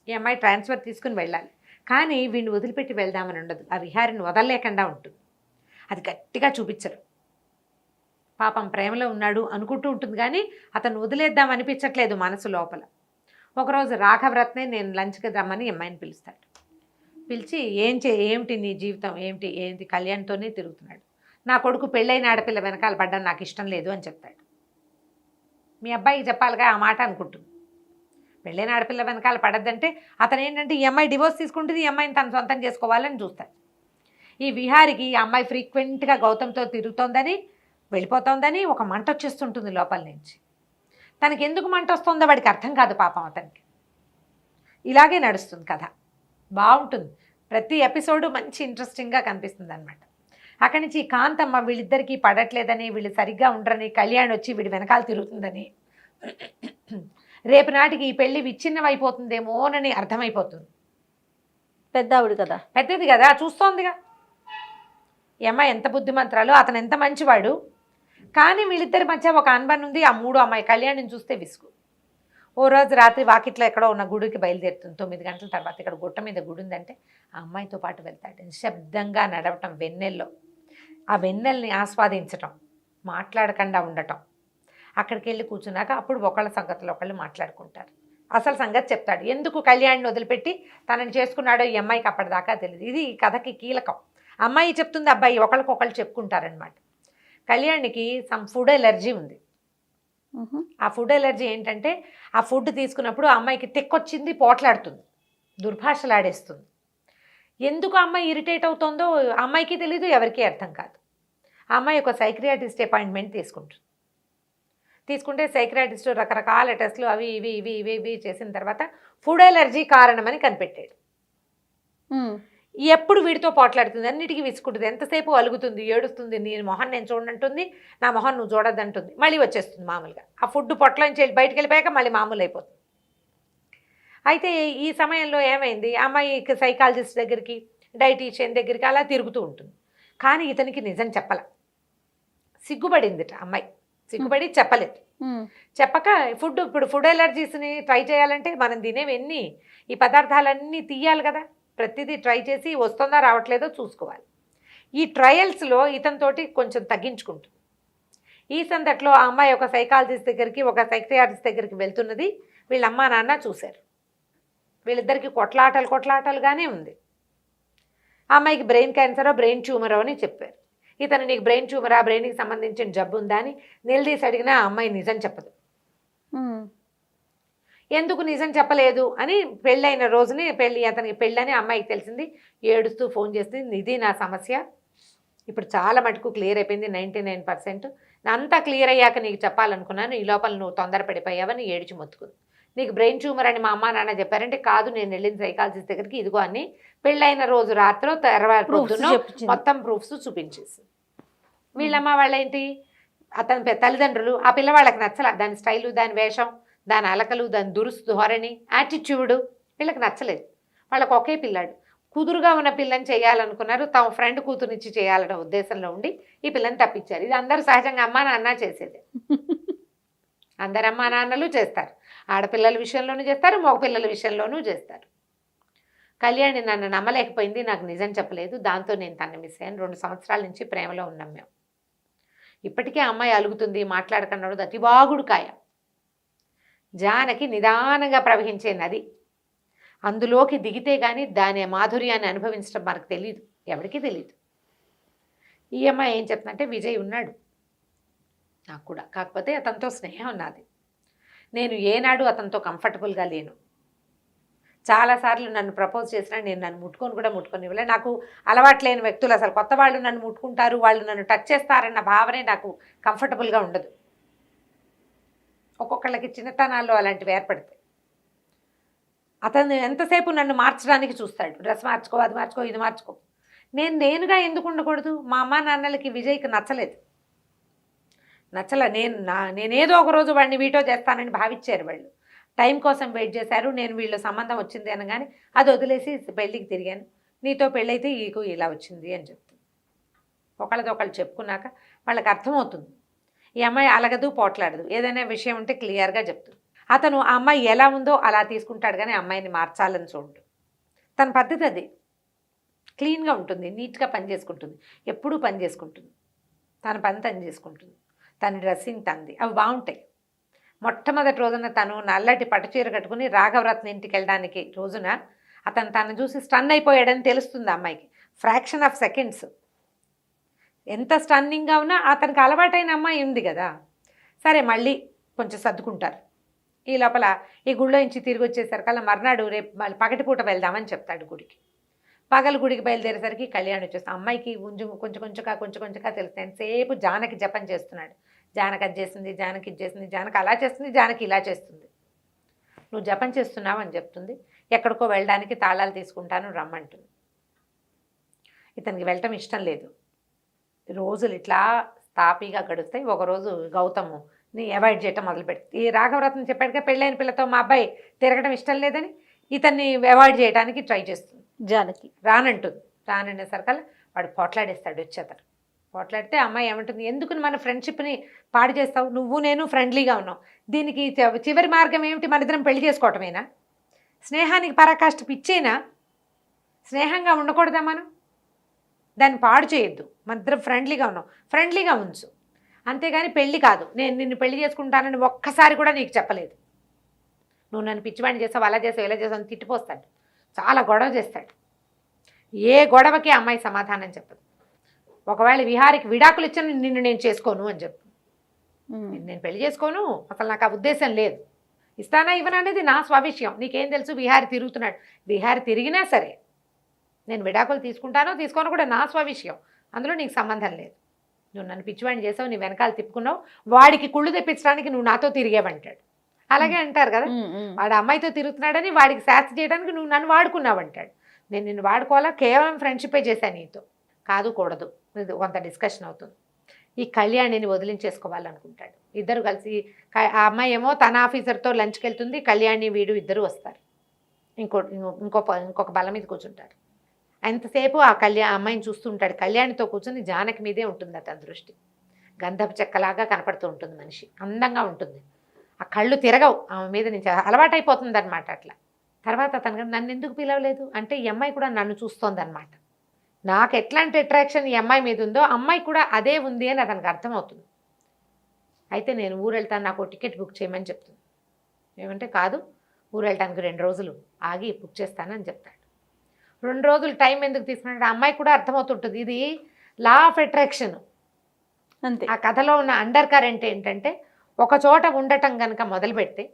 ఈ అమ్మాయి ట్రాన్స్ఫర్ తీసుకుని వెళ్ళాలి, కానీ వీడిని వదిలిపెట్టి వెళ్దామని ఉండదు. ఆ విహారిని వదలలేకుండా ఉంటుంది. అది గట్టిగా చూపించరు. పాపం ప్రేమలో ఉన్నాడు అనుకుంటూ ఉంటుంది కానీ అతను వదిలేద్దాం అనిపించట్లేదు మనసు లోపల. ఒకరోజు రాఘవరత్నే నేను లంచ్కి రమ్మని అమ్మాయిని పిలుస్తాడు. పిలిచి ఏమిటి నీ జీవితం, ఏంటి కళ్యాణ్తోనే తిరుగుతున్నాడు, నా కొడుకు పెళ్ళైన ఆడపిల్ల వెనకాల పడ్డం నాకు ఇష్టం లేదు అని చెప్తాడు. మీ అబ్బాయికి చెప్పాలిగా ఆ మాట అనుకుంటుంది. పెళ్ళైన ఆడపిల్ల వెనకాల పడద్దంటే అతను ఏంటంటే ఈ అమ్మాయి డివోర్స్ తీసుకుంటుంది, ఈ అమ్మాయిని తను సొంతం చేసుకోవాలని చూస్తాడు. ఈ విహారికి ఈ అమ్మాయి ఫ్రీక్వెంట్గా గౌతమ్తో తిరుగుతోందని, వెళ్ళిపోతోందని ఒక మంట వచ్చేస్తుంటుంది లోపల నుంచి. తనకి ఎందుకు మంట వస్తుందో వాడికి అర్థం కాదు పాపం అతనికి. ఇలాగే నడుస్తుంది కథ, బాగుంటుంది. ప్రతి ఎపిసోడు మంచి ఇంట్రెస్టింగ్గా కనిపిస్తుంది అనమాట. అక్కడి నుంచి కాంతమ్మ వీళ్ళిద్దరికీ పడట్లేదని, వీళ్ళు సరిగ్గా ఉండరని, కళ్యాణ్ వచ్చి వీడి వెనకాల తిరుగుతుందని, రేపు నాటికి ఈ పెళ్లి విచ్ఛిన్నమైపోతుందేమోనని అర్థమైపోతుంది. పెద్దది కదా, చూస్తోందిగా ఈ అమ్మాయి ఎంత బుద్ధిమంతురాలు, అతను ఎంత మంచివాడు. కానీ వీళ్ళిద్దరి మధ్య ఒక అనుబంధం ఉంది. ఆ మూడో అమ్మాయి కళ్యాణిని చూస్తే విసుగు. ఓ రోజు రాత్రి వాకిట్లో ఎక్కడో ఉన్న గుడికి బయలుదేరుతుంది. 9 గంటల తర్వాత ఇక్కడ గుట్ట మీద గుడి ఉందంటే ఆ అమ్మాయితో పాటు వెళ్తాడు. నిశ్శబ్దంగా నడవటం, వెన్నెల్లో ఆ వెన్నెల్ని ఆస్వాదించటం, మాట్లాడకుండా ఉండటం. అక్కడికి వెళ్ళి కూర్చున్నాక అప్పుడు ఒకళ్ళ సంగతులు ఒకళ్ళు మాట్లాడుకుంటారు. అసలు సంగతి చెప్తాడు, ఎందుకు కళ్యాణ్ని వదిలిపెట్టి తనని చేసుకున్నాడో ఈ అమ్మాయికి అప్పటిదాకా తెలియదు. ఇది ఈ కథకి కీలకం. అమ్మాయి చెప్తుంది, అబ్బాయి ఒకళ్ళకొకళ్ళు చెప్పుకుంటారనమాట. కళ్యాణ్కి సమ్ ఫుడ్ ఎలర్జీ ఉంది. ఆ ఫుడ్ ఎలర్జీ ఏంటంటే ఆ ఫుడ్ తీసుకున్నప్పుడు ఆ అమ్మాయికి తెక్కొచ్చింది, పోట్లాడుతుంది, దుర్భాషలాడేస్తుంది. ఎందుకు అమ్మాయి ఇరిటేట్ అవుతుందో అమ్మాయికి తెలీదు, ఎవరికీ అర్థం కాదు. ఆ అమ్మాయి ఒక సైక్రియాటిస్ట్ అపాయింట్మెంట్ తీసుకుంటే సైక్రియాటిస్ట్ రకరకాల టెస్టులు అవి ఇవి చేసిన తర్వాత ఫుడ్ ఎలర్జీ కారణమని కనిపెట్టాడు. ఎప్పుడు వీడితో పోట్లాడుతుంది, అన్నిటికీ విసుకుంటుంది, ఎంతసేపు అలుగుతుంది, ఏడుస్తుంది, నీ మొహం నేను చూడంటుంది, నా మొహం నువ్వు చూడద్దంటుంది, మళ్ళీ వచ్చేస్తుంది మామూలుగా. ఆ ఫుడ్ పొట్టలోంచి బయటకు వెళ్ళిపోయాక మళ్ళీ మామూలు అయిపోతుంది. అయితే ఈ సమయంలో ఏమైంది, అమ్మాయికి సైకాలజిస్ట్ దగ్గరికి, డైటీషియన్ దగ్గరికి అలా తిరుగుతూ ఉంటుంది. కానీ ఇతనికి నిజం చెప్పాల, సిగ్గుపడిందిట అమ్మాయి, సిగ్గుపడి చెప్పలేదు. చెప్పక ఇప్పుడు ఫుడ్ ఎలర్జీస్ని ట్రై చేయాలంటే మనం తినేవన్నీ ఈ పదార్థాలన్నీ తీయాలి కదా, ప్రతిదీ ట్రై చేసి వస్తుందా రావట్లేదో చూసుకోవాలి. ఈ ట్రయల్స్లో ఇతనితోటి కొంచెం తగ్గించుకుంటుంది. ఈ సందట్లో ఆ అమ్మాయి ఒక సైకాలజిస్ట్ దగ్గరికి, ఒక సైకియాట్రిస్ట్ దగ్గరికి వెళ్తున్నది. వీళ్ళ అమ్మా నాన్న చూశారు. వీళ్ళిద్దరికి కొట్లాటలుగానే ఉంది. ఆ అమ్మాయికి బ్రెయిన్ క్యాన్సరో బ్రెయిన్ ట్యూమరో అని చెప్పారు. ఇతను నీకు బ్రెయిన్ ట్యూమరా, బ్రెయిన్కి సంబంధించిన జబ్బు ఉందా అని నిలదీసి అడిగినా ఆ అమ్మాయి నిజం చెప్పదు. ఎందుకు నిజం చెప్పలేదు అని పెళ్ళైన రోజుని అతనికి పెళ్ళని అమ్మాయికి తెలిసింది. ఏడుస్తూ ఫోన్ చేసింది, ఇది నా సమస్య, ఇప్పుడు చాలా మటుకు క్లియర్ అయిపోయింది 99%. అంతా క్లియర్ అయ్యాక నీకు చెప్పాలనుకున్నాను, ఈ లోపల నువ్వు తొందరపడిపోయావని ఏడిచి మొత్తుకుంది. నీకు బ్రెయిన్ ట్యూమర్ అని మా అమ్మ నాన్న చెప్పారంటే, కాదు నేను వెళ్ళిన సైకాలజిస్ట్ దగ్గరికి, ఇదిగో అని పెళ్ళైన రోజు రాత్రో తర్వాత పొద్దున్నో మొత్తం ప్రూఫ్స్ చూపించేసి. వీళ్ళమ్మ వాళ్ళేంటి, అతని తల్లిదండ్రులు ఆ పిల్లవాళ్ళకి నచ్చల, దాని స్టైలు, దాని వేషం, దాని అలకలు, దాని దురుస్తు ధోరణి, యాటిట్యూడు వీళ్ళకి నచ్చలేదు. వాళ్ళకి ఒకే పిల్లాడు, కుదురుగా ఉన్న పిల్లని చేయాలనుకున్నారు. తమ ఫ్రెండ్ కూతురునిచ్చి చేయాలన్న ఉద్దేశంలో ఉండి ఈ పిల్లని తప్పించారు. ఇది అందరూ సహజంగా అమ్మా నాన్న చేసేది. అందరు అమ్మా నాన్నలు చేస్తారు. ఆడపిల్లల విషయంలోనూ చేస్తారు, మగ పిల్లల విషయంలోనూ చేస్తారు. కళ్యాణి నన్ను నమ్మలేకపోయింది, నాకు నిజం చెప్పలేదు, దాంతో నేను తను మిస్ అయ్యాను. 2 సంవత్సరాల నుంచి ప్రేమలో ఉన్నాం మేము. ఇప్పటికే అమ్మాయి అలుగుతుంది, మాట్లాడకన్నాడు. అతివాగుడు కాయ, జానకి నిదానంగా ప్రవహించే నది. అందులోకి దిగితే కానీ దాని మాధుర్యాన్ని అనుభవించడం మనకు తెలియదు, ఎవరికీ తెలియదు. ఈ అమ్మాయి ఏం చెప్తుందంటే, విజయ్ ఉన్నాడు నాకు కూడా, కాకపోతే అతనితో స్నేహం ఉన్నది. నేను ఏనాడు అతనితో కంఫర్టబుల్గా లేను. చాలాసార్లు నన్ను ప్రపోజ్ చేసినా నేను నన్ను ముట్టుకొని ఇవ్వలే. నాకు అలవాట్లేని వ్యక్తులు, అసలు కొత్త వాళ్ళు నన్ను ముట్టుకుంటారు, వాళ్ళు నన్ను టచ్ చేస్తారన్న భావనే నాకు కంఫర్టబుల్గా ఉండదు. ఒక్కొక్కళ్ళకి చిన్నతనాల్లో అలాంటివి ఏర్పడతాయి. అతను ఎంతసేపు నన్ను మార్చడానికి చూస్తాడు, డ్రెస్ మార్చుకో, అది మార్చుకో, ఇది మార్చుకో. నేనుగా ఎందుకు ఉండకూడదు? మా అమ్మ నాన్నలకి విజయ్కి నచ్చలేదు. నేనేదో ఒకరోజు వాడిని వీటో చేస్తానని భావించారు. వాళ్ళు టైం కోసం వెయిట్ చేశారు. నేను వీళ్ళ సంబంధం వచ్చింది అనగానే అది వదిలేసి పెళ్ళికి తిరిగాను. నీతో పెళ్ళైతే ఈకు ఇలా వచ్చింది అని చెప్తుంది. ఒకళ్ళతో ఒకళ్ళు చెప్పుకున్నాక వాళ్ళకి అర్థమవుతుంది. ఈ అమ్మాయి అలగదు, పోట్లాడదు, ఏదైనా విషయం ఉంటే క్లియర్గా చెప్తుంది. అతను ఆ అమ్మాయి ఎలా ఉందో అలా తీసుకుంటాడు, కానీ అమ్మాయిని మార్చాలని చూడు. తన పద్ధతి అది. క్లీన్గా ఉంటుంది, నీట్గా పని చేసుకుంటుంది, ఎప్పుడూ పని చేసుకుంటుంది, తన పని తను చేసుకుంటుంది, తన డ్రెస్సింగ్ తనది, అవి బాగుంటాయి. మొట్టమొదటి రోజున తను నల్లటి పట్టుచీర కట్టుకుని రాఘవరత్న ఇంటికి వెళ్ళడానికి రోజున తను చూసి స్టన్ అయిపోయాడని తెలుస్తుంది అమ్మాయికి. Fraction of seconds. ఎంత స్టన్నింగ్గా ఉన్నా అతనికి అలవాటైన అమ్మాయి ఉంది కదా, సరే మళ్ళీ కొంచెం సర్దుకుంటారు. ఈ లోపల ఈ గుళ్ళో నుంచి తిరిగి వచ్చేసరికల్లా మర్నాడు రేపు మళ్ళీ పగటిపూట వెళ్దామని చెప్తాడు గుడికి. పగలు గుడికి బయలుదేరేసరికి కళ్యాణ్ వచ్చేస్తాం. అమ్మాయికి కొంచెం కొంచెంగా తెలుస్తుంది. ఎంతసేపు జానకి జపం చేస్తున్నాడు. జానకి అది చేస్తుంది, జానకి ఇది చేస్తుంది, జానకి అలా చేస్తుంది, జానకి ఇలా చేస్తుంది. నువ్వు జపం చేస్తున్నావు అని చెప్తుంది. ఎక్కడికో వెళ్ళడానికి తాళాలు తీసుకుంటాను రమ్మంటుంది. ఇతనికి వెళ్ళటం ఇష్టం లేదు. రోజులు ఇట్లా తాపీగా గడుస్తాయి. ఒకరోజు గౌతమ్ని అవాయిడ్ చేయటం మొదలుపెడుతుంది. ఈ రాఘవరత్న చెప్పాడుగా, పెళ్ళైన పిల్లతో మా అబ్బాయి తిరగడం ఇష్టం లేదని ఇతన్ని అవాయిడ్ చేయడానికి ట్రై చేస్తుంది. జానకి రానంటుంది. రాననేసరికల్లా వాడు పోట్లాడేస్తాడు. వచ్చేతను పోట్లాడితే అమ్మాయి ఏమంటుంది, ఎందుకు మన ఫ్రెండ్షిప్ని పాడు చేస్తావు, నువ్వు నేను ఫ్రెండ్లీగా ఉన్నావు, దీనికి చివరి మార్గం ఏమిటి, మన ఇద్దరం పెళ్లి చేసుకోవటమేనా, స్నేహానికి పరాకాష్ట పిచ్చేనా, స్నేహంగా ఉండకూడదా మనం, దాన్ని పాడు చేయొద్దు, మన ఇద్దరం ఫ్రెండ్లీగా ఉన్నాం, ఫ్రెండ్లీగా ఉంచు, అంతేగాని పెళ్ళి కాదు, నేను నిన్ను పెళ్లి చేసుకుంటానని ఒక్కసారి కూడా నీకు చెప్పలేదు, నువ్వు నన్ను పిచ్చివాడిని చేసావు, అలా చేసావు, ఇలా చేసావు అని తిట్టిపోస్తాడు. చాలా గొడవ చేస్తాడు. ఏ గొడవకి అమ్మాయి సమాధానం చెప్పదు. ఒకవేళ విహారికి విడాకులు ఇచ్చిన నిన్ను నేను చేసుకోను అని చెప్పు. నేను పెళ్లి చేసుకోను, అసలు నాకు ఆ ఉద్దేశం లేదు, ఇస్తానా ఇవ్వనా అనేది నా స్వవిషయం, నీకేం తెలుసు, విహారి తిరుగుతున్నాడు, విహారి తిరిగినా సరే నేను విడాకులు తీసుకుంటానో తీసుకోనో కూడా నా స్వవిషయం, అందులో నీకు సంబంధం లేదు. నువ్వు నన్ను పిచ్చివాడిని చేసావు, నీ వెనకాల తిప్పుకున్నావు, వాడికి కుళ్ళు తెప్పించడానికి నువ్వు నాతో తిరిగేవంటాడు. అలాగే అంటారు కదా, వాడు అమ్మాయితో తిరుగుతున్నాడని వాడికి శాస్తి చేయడానికి నువ్వు నన్ను వాడుకున్నావు అంటాడు. నేను నిన్ను వాడుకోవాలా, కేవలం ఫ్రెండ్షిపే చేశాను నీతో, కాదు కూడదు, ఇది కొంత డిస్కషన్ అవుతుంది. ఈ కళ్యాణిని వదిలించేసుకోవాలనుకుంటాడు. ఇద్దరు కలిసి ఆ అమ్మాయి ఏమో తన ఆఫీసర్తో లంచ్కి వెళ్తుంది, కళ్యాణి వీడు ఇద్దరు వస్తారు, ఇంకొక బల్ల మీద కూర్చుంటారు. ఎంతసేపు ఆ అమ్మాయిని చూస్తుంటాడు. కళ్యాణితో కూర్చొని జానకి మీదే ఉంటుంది అతని దృష్టి. గంధపు చెక్కలాగా కనపడుతూ ఉంటుంది మనిషి, అందంగా ఉంటుంది, ఆ కళ్ళు తిరగవు ఆమె మీద నుంచి, అలవాటైపోతుంది అనమాట. అట్లా తర్వాత అతను నన్ను ఎందుకు పిలవలేదు అంటే ఈ అమ్మాయి కూడా నన్ను చూస్తోంది అనమాట. నాకు ఎట్లాంటి అట్రాక్షన్ ఈ అమ్మాయి మీద ఉందో అమ్మాయి కూడా అదే ఉంది అని అతనికి అర్థమవుతుంది. అయితే నేను ఊరు వెళ్తాను, నాకు టికెట్ బుక్ చేయమని చెప్తుంది. ఏమంటే కాదు, ఊరు వెళ్ళటానికి 2 రోజులు ఆగి బుక్ చేస్తానని చెప్తాడు. 2 రోజులు టైం ఎందుకు తీసుకున్నాడు, అమ్మాయి కూడా అర్థమవుతుంటుంది ఇది లా ఆఫ్ అట్రాక్షన్. అంతే. ఆ కథలో ఉన్న అండర్ కరెంట్ ఏంటంటే ఒక చోట ఉండటం కనుక మొదలు పెడితే,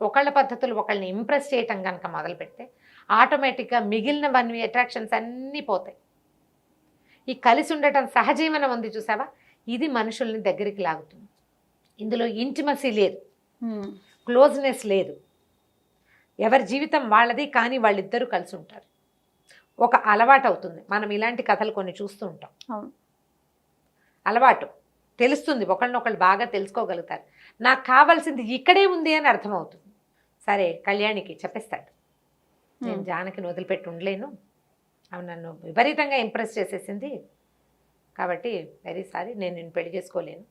ఒకళ్ళ పద్ధతులు ఒకళ్ళని ఇంప్రెస్ చేయటం కనుక మొదలు పెడితే ఆటోమేటిక్గా మిగిలినవన్నీ అట్రాక్షన్స్ అన్నీ పోతాయి. ఈ కలిసి ఉండటం సహజీవనం ఉంది చూసావా, ఇది మనుషుల్ని దగ్గరికి లాగుతుంది. ఇందులో ఇంటిమసీ లేదు, క్లోజ్నెస్ లేదు, ఎవరి జీవితం వాళ్ళది, కానీ వాళ్ళిద్దరూ కలిసి ఉంటారు. ఒక అలవాటు అవుతుంది. మనం ఇలాంటి కథలు కొన్ని చూస్తూ ఉంటాం. అవును, అలవాటు తెలుస్తుంది, ఒకళ్ళనొకళ్ళు బాగా తెలుసుకోగలుగుతారు. నాకు కావాల్సింది ఇక్కడే ఉంది అని అర్థమవుతుంది. సరే కళ్యాణికి చెప్పేస్తాడు, నేను జానకిని వదిలిపెట్టి ఉండలేను, ఆమె నన్ను విపరీతంగా ఇంప్రెస్ చేసేసింది, కాబట్టి వెరీ సారీ, నేను నిన్ను పెళ్లి చేసుకోలేను.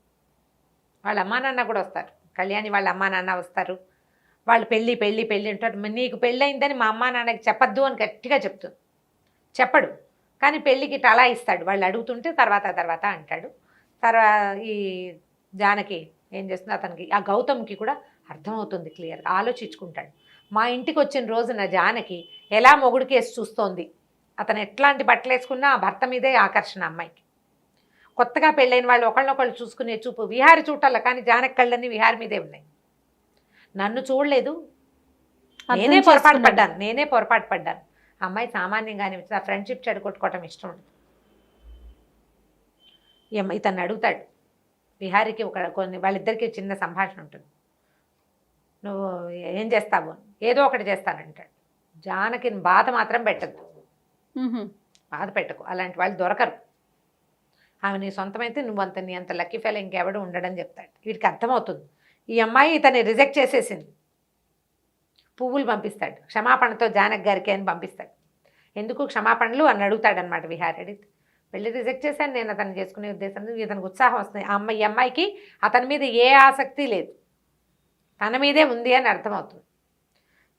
వాళ్ళ అమ్మా నాన్న కూడా వస్తారు, కళ్యాణి వాళ్ళ అమ్మా నాన్న వస్తారు. వాళ్ళు పెళ్ళి పెళ్ళి పెళ్ళి అంటారు. నీకు పెళ్ళయిందని మా అమ్మా నాన్నకి చెప్పద్దు అని గట్టిగా చెప్తుంది. చెప్పడు, కానీ పెళ్ళికి ఇట్లా అలా ఇస్తాడు. వాళ్ళు అడుగుతుంటే తర్వాత అంటాడు. ఈ జానకి ఏం చేస్తుంది, అతనికి ఆ గౌతమ్కి కూడా అర్థమవుతుంది క్లియర్గా, ఆలోచించుకుంటాడు. మా ఇంటికి వచ్చిన రోజున జానకి ఎలా మొగుడికి వేసి చూస్తోంది, అతను ఎట్లాంటి బట్టలు వేసుకున్నా ఆ భర్త మీదే ఆకర్షణ అమ్మాయికి. కొత్తగా పెళ్ళైన వాళ్ళు ఒకళ్ళనొకళ్ళు చూసుకునే చూపు విహారి చూడాల, కానీ జానకి కళ్ళన్నీ విహారి మీదే ఉన్నాయి. నన్ను చూడలేదు, నేనే పొరపాటు పడ్డాను. అమ్మాయి సామాన్యంగానే ఆ ఫ్రెండ్షిప్ చెడగొట్టుకోవటం ఇష్టం ఉండదు. ఇతన్ని అడుగుతాడు విహారికి, కొన్ని వాళ్ళిద్దరికి చిన్న సంభాషణ ఉంటుంది. నువ్వు ఏం చేస్తావు, ఏదో ఒకటి చేస్తానంటాడు. జానకిని బాధ మాత్రం పెట్టద్దు, బాధ పెట్టకు, అలాంటి వాళ్ళు దొరకరు. ఆమె నీ సొంతమైతే నీ అంత లక్కీ ఫెయిల్ ఇంకెవడు ఉండడని చెప్తాడు. వీడికి అర్థమవుతుంది ఈ అమ్మాయి ఇతన్ని రిజెక్ట్ చేసేసింది. పువ్వులు పంపిస్తాడు, క్షమాపణతో జానకి గారికి అని పంపిస్తాడు. ఎందుకు క్షమాపణలు అని అడుగుతాడు అనమాట విహారి. అడిగితే పెళ్ళి రిజెక్ట్ చేశాను, నేను అతన్ని చేసుకునే ఉద్దేశంతో ఇతనికి ఉత్సాహం వస్తుంది. ఈ అమ్మాయికి అతని మీద ఏ ఆసక్తి లేదు, తన మీదే ఉంది అని అర్థమవుతుంది.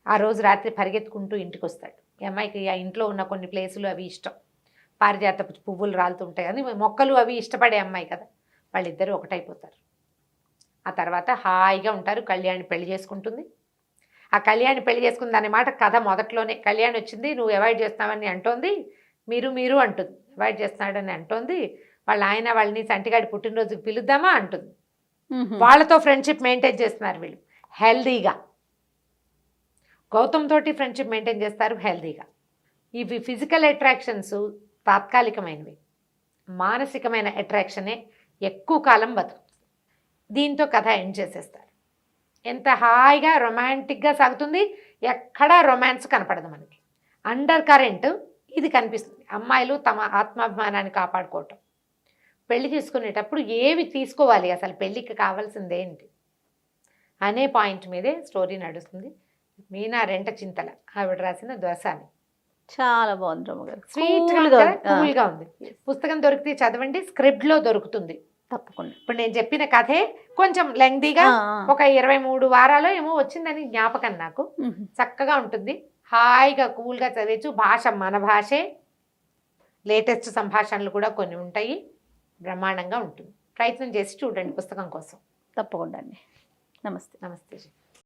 ఆ రోజు రాత్రి పరిగెత్తుకుంటూ ఇంటికి వస్తాడు. ఈ అమ్మాయికి ఆ ఇంట్లో ఉన్న కొన్ని ప్లేసులు అవి ఇష్టం, పారిజాత పువ్వులు రాలుతుంటాయి అని, మొక్కలు అవి ఇష్టపడే అమ్మాయి కదా, వాళ్ళిద్దరూ ఒకటైపోతారు. ఆ తర్వాత హాయిగా ఉంటారు. కళ్యాణి పెళ్లి చేసుకుంటుంది. ఆ కళ్యాణి పెళ్లి చేసుకుంది అనే మాట కథ మొదట్లోనే. కళ్యాణి వచ్చింది, నువ్వు అవాయిడ్ చేస్తున్నావని అంటోంది, మీరు అంటుంది, అవాయిడ్ చేస్తున్నాడని అంటోంది. వాళ్ళ ఆయన వాళ్ళని సంటిగాడి పుట్టినరోజుకి పిలుద్దామా అంటుంది. వాళ్ళతో ఫ్రెండ్షిప్ మెయింటైన్ చేస్తున్నారు వీళ్ళు హెల్దీగా. గౌతమ్ తోటి ఫ్రెండ్షిప్ మెయింటైన్ చేస్తారు హెల్దీగా. ఇవి ఫిజికల్ అట్రాక్షన్స్ తాత్కాలికమైనవి, మానసికమైన అట్రాక్షనే ఎక్కువ కాలం బతుకుతుంది. దీంతో కథ ఎండ్ చేసేస్తారు. ఎంత హాయిగా రొమాంటిక్గా సాగుతుంది, ఎక్కడా రొమాన్స్ కనపడదు మనకి. అండర్ కరెంట్ ఇది కనిపిస్తుంది. అమ్మాయిలు తమ ఆత్మాభిమానాన్ని కాపాడుకోవటం, పెళ్లి తీసుకునేటప్పుడు ఏవి తీసుకోవాలి, అసలు పెళ్ళికి కావాల్సింది ఏంటి అనే పాయింట్ మీదే స్టోరీ నడుస్తుంది. మీనా రెంట చింతల ఆవిడ రాసిన దోసాని. చాలా బాగుంది రమ్మగారు, కూల్గా ఉంది. పుస్తకం దొరికితే చదవండి, స్క్రిప్ట్లో దొరుకుతుంది తప్పకుండా. ఇప్పుడు నేను చెప్పిన కథే కొంచెం లెంగ్దీగా ఒక 23 వారాలు ఏమో వచ్చిందని జ్ఞాపకం నాకు. చక్కగా ఉంటుంది, హాయిగా కూల్గా చదివచ్చు. భాష మన భాషే, లేటెస్ట్ సంభాషణలు కూడా కొన్ని ఉంటాయి, బ్రహ్మాండంగా ఉంటుంది. ప్రయత్నం చేసి చూడండి పుస్తకం కోసం. తప్పకుండా అండి. నమస్తే. నమస్తే.